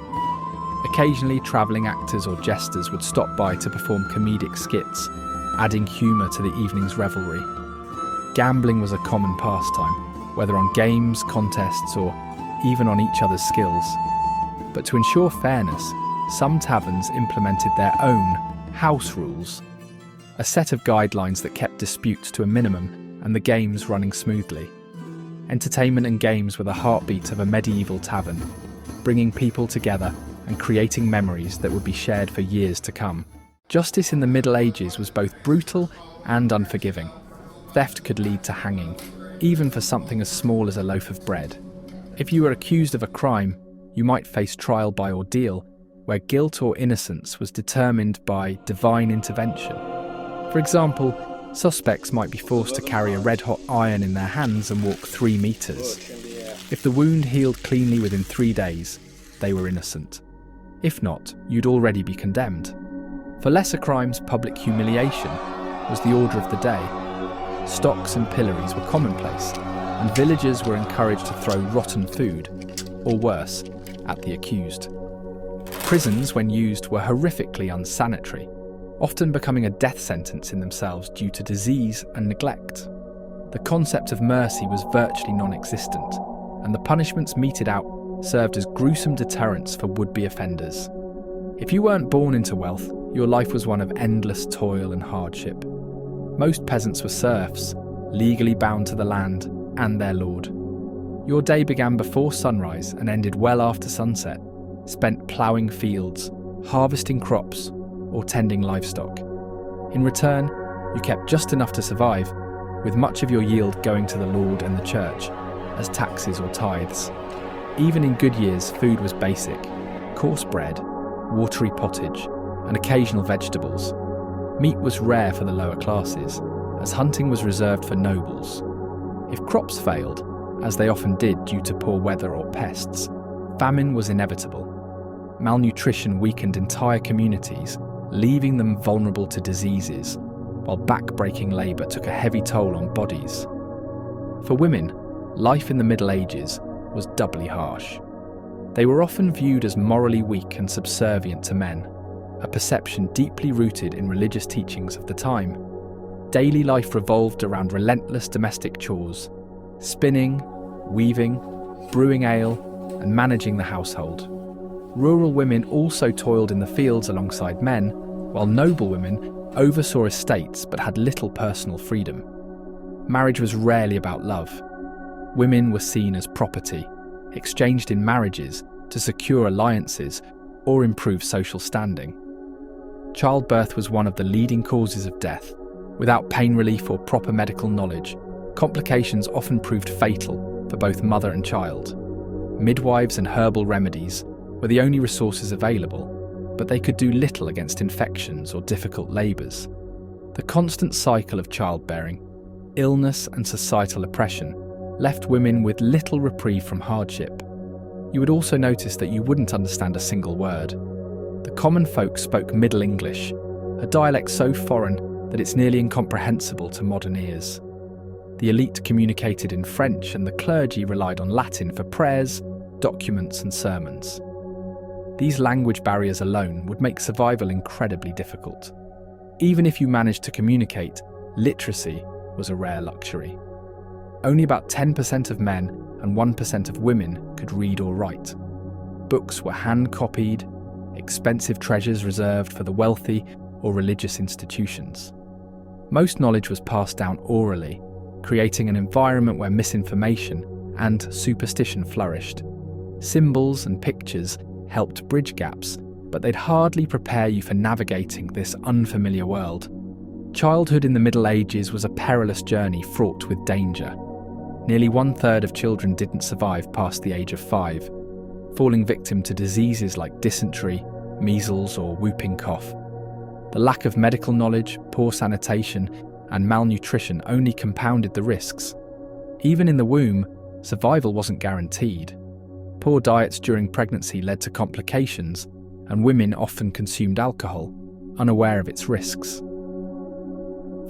Occasionally, travelling actors or jesters would stop by to perform comedic skits, adding humour to the evening's revelry. Gambling was a common pastime, whether on games, contests, or even on each other's skills. But to ensure fairness, some taverns implemented their own house rules, a set of guidelines that kept disputes to a minimum and the games running smoothly. Entertainment and games were the heartbeat of a medieval tavern, bringing people together and creating memories that would be shared for years to come. Justice in the Middle Ages was both brutal and unforgiving. Theft could lead to hanging, even for something as small as a loaf of bread. If you were accused of a crime, you might face trial by ordeal, where guilt or innocence was determined by divine intervention. For example, suspects might be forced to carry a red-hot iron in their hands and walk 3 meters. If the wound healed cleanly within 3 days, they were innocent. If not, you'd already be condemned. For lesser crimes, public humiliation was the order of the day. Stocks and pillories were commonplace, and villagers were encouraged to throw rotten food, or worse, at the accused. Prisons, when used, were horrifically unsanitary, often becoming a death sentence in themselves due to disease and neglect. The concept of mercy was virtually non-existent, and the punishments meted out served as gruesome deterrents for would-be offenders. If you weren't born into wealth, your life was one of endless toil and hardship. Most peasants were serfs, legally bound to the land and their lord. Your day began before sunrise and ended well after sunset, spent ploughing fields, harvesting crops, or tending livestock. In return, you kept just enough to survive, with much of your yield going to the Lord and the church, as taxes or tithes. Even in good years, food was basic: coarse bread, watery pottage, and occasional vegetables. Meat was rare for the lower classes, as hunting was reserved for nobles. If crops failed, as they often did due to poor weather or pests, famine was inevitable. Malnutrition weakened entire communities, leaving them vulnerable to diseases, while back-breaking labour took a heavy toll on bodies. For women, life in the Middle Ages was doubly harsh. They were often viewed as morally weak and subservient to men, a perception deeply rooted in religious teachings of the time. Daily life revolved around relentless domestic chores: spinning, weaving, brewing ale, and managing the household. Rural women also toiled in the fields alongside men, while noble women oversaw estates but had little personal freedom. Marriage was rarely about love. Women were seen as property, exchanged in marriages to secure alliances or improve social standing. Childbirth was one of the leading causes of death. Without pain relief or proper medical knowledge, complications often proved fatal for both mother and child. Midwives and herbal remedies were the only resources available, but they could do little against infections or difficult labours. The constant cycle of childbearing, illness and societal oppression left women with little reprieve from hardship. You would also notice that you wouldn't understand a single word. The common folk spoke Middle English, a dialect so foreign that it's nearly incomprehensible to modern ears. The elite communicated in French, and the clergy relied on Latin for prayers, documents, and sermons. These language barriers alone would make survival incredibly difficult. Even if you managed to communicate, literacy was a rare luxury. Only about 10% of men and 1% of women could read or write. Books were hand-copied, expensive treasures reserved for the wealthy or religious institutions. Most knowledge was passed down orally, creating an environment where misinformation and superstition flourished. Symbols and pictures helped bridge gaps, but they'd hardly prepare you for navigating this unfamiliar world. Childhood in the Middle Ages was a perilous journey fraught with danger. Nearly 1/3 of children didn't survive past the age of 5, falling victim to diseases like dysentery, measles, or whooping cough. The lack of medical knowledge, poor sanitation, and malnutrition only compounded the risks. Even in the womb, survival wasn't guaranteed. Poor diets during pregnancy led to complications, and women often consumed alcohol, unaware of its risks.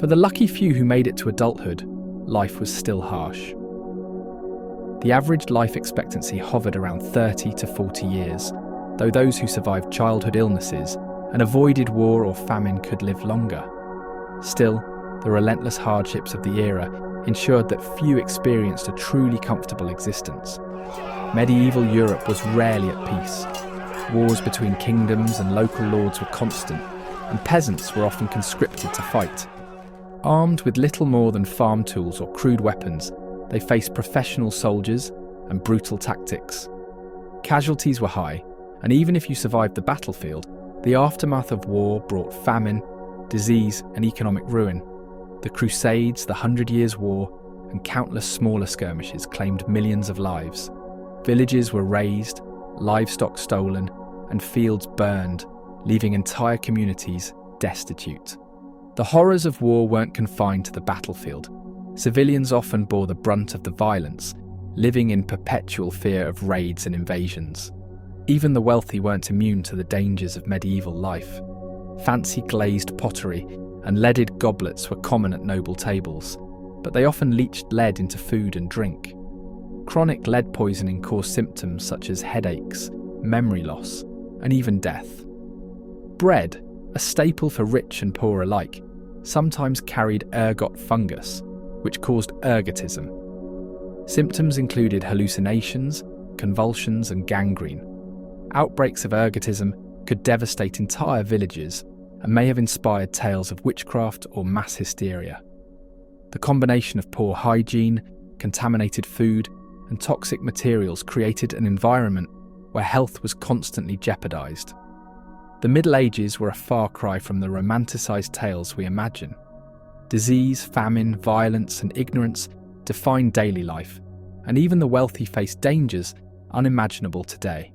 For the lucky few who made it to adulthood, life was still harsh. The average life expectancy hovered around 30 to 40 years, though those who survived childhood illnesses and avoided war or famine could live longer. Still, the relentless hardships of the era ensured that few experienced a truly comfortable existence. Medieval Europe was rarely at peace. Wars between kingdoms and local lords were constant, and peasants were often conscripted to fight. Armed with little more than farm tools or crude weapons, they faced professional soldiers and brutal tactics. Casualties were high, and even if you survived the battlefield, the aftermath of war brought famine, disease, and economic ruin. The Crusades, the 100 Years' War, and countless smaller skirmishes claimed millions of lives. Villages were razed, livestock stolen, and fields burned, leaving entire communities destitute. The horrors of war weren't confined to the battlefield. Civilians often bore the brunt of the violence, living in perpetual fear of raids and invasions. Even the wealthy weren't immune to the dangers of medieval life. Fancy glazed pottery and leaded goblets were common at noble tables, but they often leached lead into food and drink. Chronic lead poisoning caused symptoms such as headaches, memory loss, and even death. Bread, a staple for rich and poor alike, sometimes carried ergot fungus, which caused ergotism. Symptoms included hallucinations, convulsions, and gangrene. Outbreaks of ergotism could devastate entire villages and may have inspired tales of witchcraft or mass hysteria. The combination of poor hygiene, contaminated food, and toxic materials created an environment where health was constantly jeopardized. The Middle Ages were a far cry from the romanticized tales we imagine. Disease, famine, violence, and ignorance defined daily life, and even the wealthy faced dangers unimaginable today.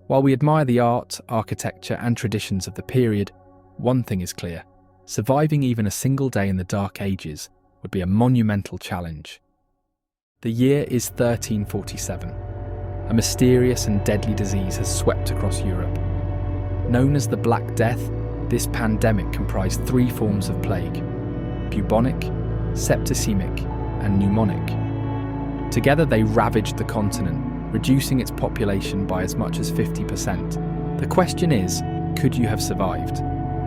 While we admire the art, architecture, and traditions of the period, one thing is clear: surviving even a single day in the Dark Ages would be a monumental challenge. The year is 1347. A mysterious and deadly disease has swept across Europe. Known as the Black Death, this pandemic comprised three forms of plague: bubonic, septicemic, and pneumonic. Together they ravaged the continent, reducing its population by as much as 50%. The question is, could you have survived?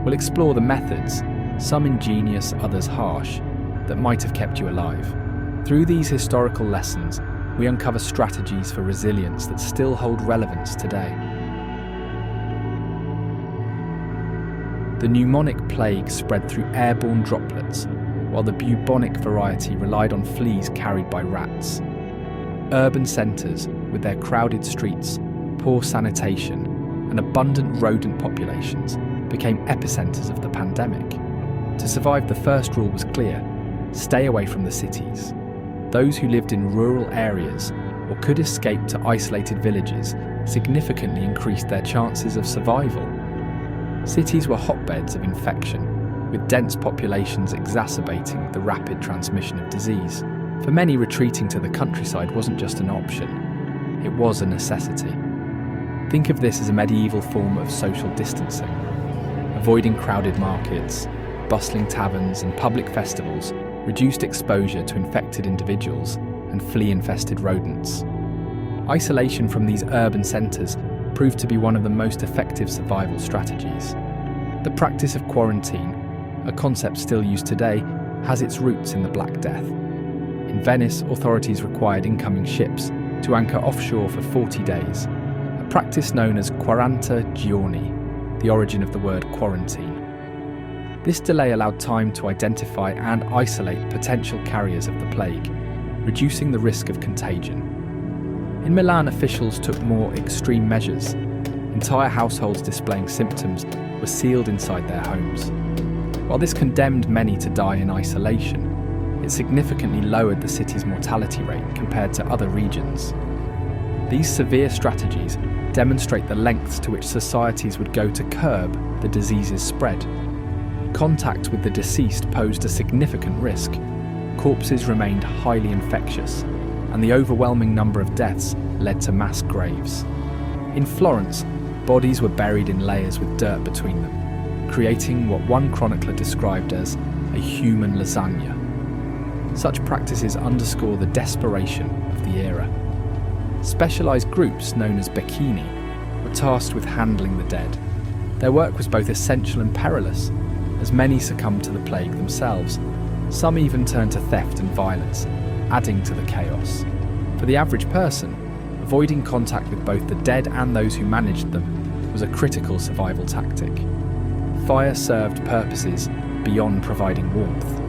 We'll explore the methods, some ingenious, others harsh, that might have kept you alive. Through these historical lessons, we uncover strategies for resilience that still hold relevance today. The pneumonic plague spread through airborne droplets, while the bubonic variety relied on fleas carried by rats. Urban centres, with their crowded streets, poor sanitation, and abundant rodent populations, became epicentres of the pandemic. To survive, the first rule was clear: stay away from the cities. Those who lived in rural areas or could escape to isolated villages significantly increased their chances of survival. Cities were hotbeds of infection, with dense populations exacerbating the rapid transmission of disease. For many, retreating to the countryside wasn't just an option, it was a necessity. Think of this as a medieval form of social distancing. Avoiding crowded markets, bustling taverns, and public festivals reduced exposure to infected individuals and flea-infested rodents. Isolation from these urban centres proved to be one of the most effective survival strategies. The practice of quarantine, a concept still used today, has its roots in the Black Death. In Venice, authorities required incoming ships to anchor offshore for 40 days, a practice known as 40 giorni, the origin of the word quarantine. This delay allowed time to identify and isolate potential carriers of the plague, reducing the risk of contagion. In Milan, officials took more extreme measures. Entire households displaying symptoms were sealed inside their homes. While this condemned many to die in isolation, it significantly lowered the city's mortality rate compared to other regions. These severe strategies demonstrate the lengths to which societies would go to curb the disease's spread. Contact with the deceased posed a significant risk. Corpses remained highly infectious, and the overwhelming number of deaths led to mass graves. In Florence, bodies were buried in layers with dirt between them, creating what one chronicler described as a human lasagna. Such practices underscore the desperation of the era. Specialised groups known as becchini were tasked with handling the dead. Their work was both essential and perilous, as many succumbed to the plague themselves. Some even turned to theft and violence, adding to the chaos. For the average person, avoiding contact with both the dead and those who managed them was a critical survival tactic. Fire served purposes beyond providing warmth.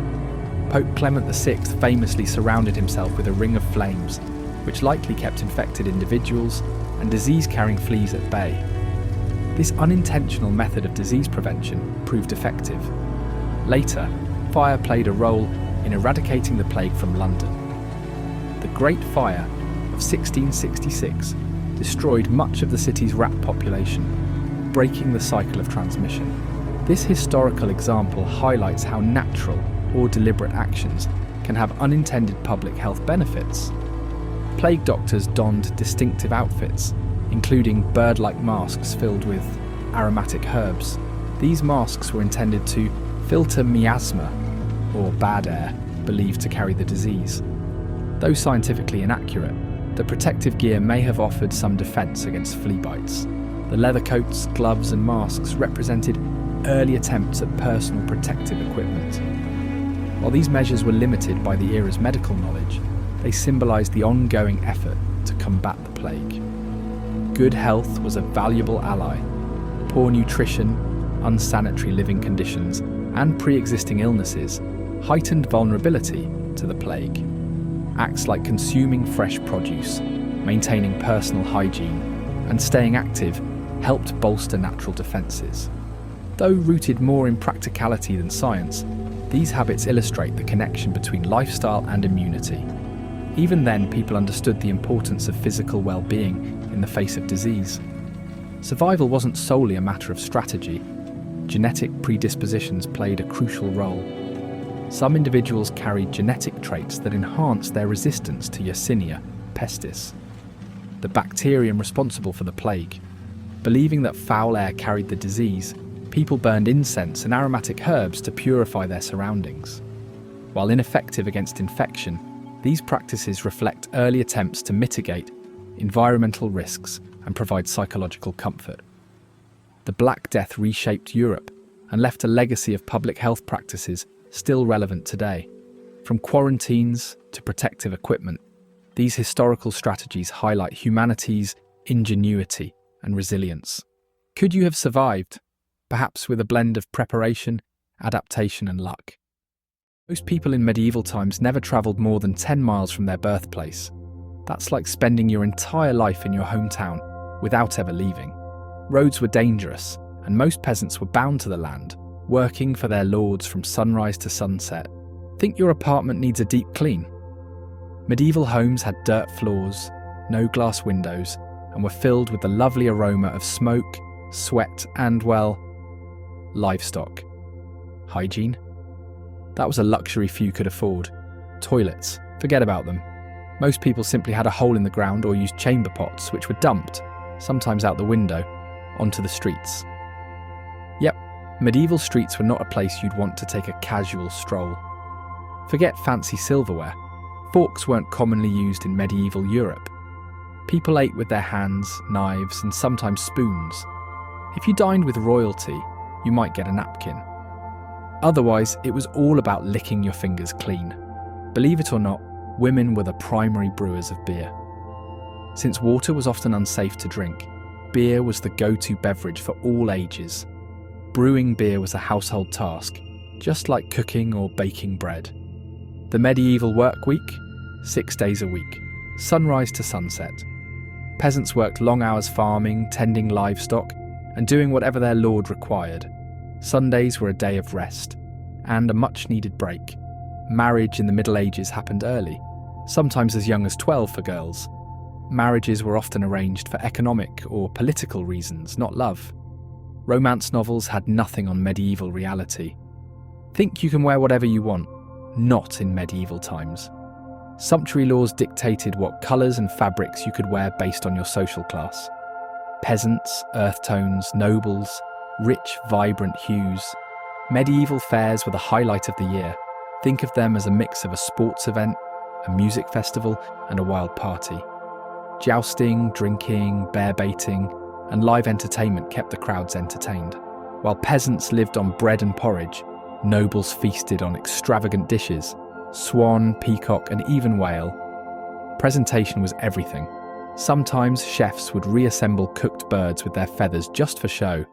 Pope Clement VI famously surrounded himself with a ring of flames, which likely kept infected individuals and disease-carrying fleas at bay. This unintentional method of disease prevention proved effective. Later, fire played a role in eradicating the plague from London. The Great Fire of 1666 destroyed much of the city's rat population, breaking the cycle of transmission. This historical example highlights how natural or deliberate actions can have unintended public health benefits. Plague doctors donned distinctive outfits, including bird-like masks filled with aromatic herbs. These masks were intended to filter miasma, or bad air, believed to carry the disease. Though scientifically inaccurate, the protective gear may have offered some defence against flea bites. The leather coats, gloves and masks represented early attempts at personal protective equipment. While these measures were limited by the era's medical knowledge, they symbolised the ongoing effort to combat the plague. Good health was a valuable ally. Poor nutrition, unsanitary living conditions, and pre-existing illnesses heightened vulnerability to the plague. acts like consuming fresh produce, maintaining personal hygiene, and staying active helped bolster natural defences. Though rooted more in practicality than science, these habits illustrate the connection between lifestyle and immunity. Even then, people understood the importance of physical well-being in the face of disease. Survival wasn't solely a matter of strategy. Genetic predispositions played a crucial role. Some individuals carried genetic traits that enhanced their resistance to Yersinia pestis, the bacterium responsible for the plague. Believing that foul air carried the disease, people burned incense and aromatic herbs to purify their surroundings. While ineffective against infection, these practices reflect early attempts to mitigate environmental risks and provide psychological comfort. The Black Death reshaped Europe and left a legacy of public health practices still relevant today. From quarantines to protective equipment, these historical strategies highlight humanity's ingenuity and resilience. Could you have survived? Perhaps with a blend of preparation, adaptation, and luck. Most people in medieval times never travelled more than 10 miles from their birthplace. That's like spending your entire life in your hometown without ever leaving. Roads were dangerous, and most peasants were bound to the land, working for their lords from sunrise to sunset. Think your apartment needs a deep clean? Medieval homes had dirt floors, no glass windows, and were filled with the lovely aroma of smoke, sweat, and, well, livestock. Hygiene? That was a luxury few could afford. Toilets, forget about them. Most people simply had a hole in the ground or used chamber pots, which were dumped, sometimes out the window, onto the streets. Yep, medieval streets were not a place you'd want to take a casual stroll. Forget fancy silverware. Forks weren't commonly used in medieval Europe. People ate with their hands, knives, and sometimes spoons. If you dined with royalty, you might get a napkin. Otherwise, it was all about licking your fingers clean. Believe it or not, women were the primary brewers of beer. Since water was often unsafe to drink, beer was the go-to beverage for all ages. Brewing beer was a household task, just like cooking or baking bread. The medieval work week? 6 days a week, sunrise to sunset. Peasants worked long hours farming, tending livestock, and doing whatever their lord required. Sundays were a day of rest, and a much-needed break. Marriage in the Middle Ages happened early, sometimes as young as 12 for girls. Marriages were often arranged for economic or political reasons, not love. Romance novels had nothing on medieval reality. Think you can wear whatever you want, not in medieval times. Sumptuary laws dictated what colours and fabrics you could wear based on your social class. Peasants, earth tones, nobles, rich, vibrant hues. Medieval fairs were the highlight of the year. Think of them as a mix of a sports event, a music festival, and a wild party. Jousting, drinking, bear baiting, and live entertainment kept the crowds entertained. While peasants lived on bread and porridge, nobles feasted on extravagant dishes, swan, peacock, and even whale. Presentation was everything. Sometimes chefs would reassemble cooked birds with their feathers just for show.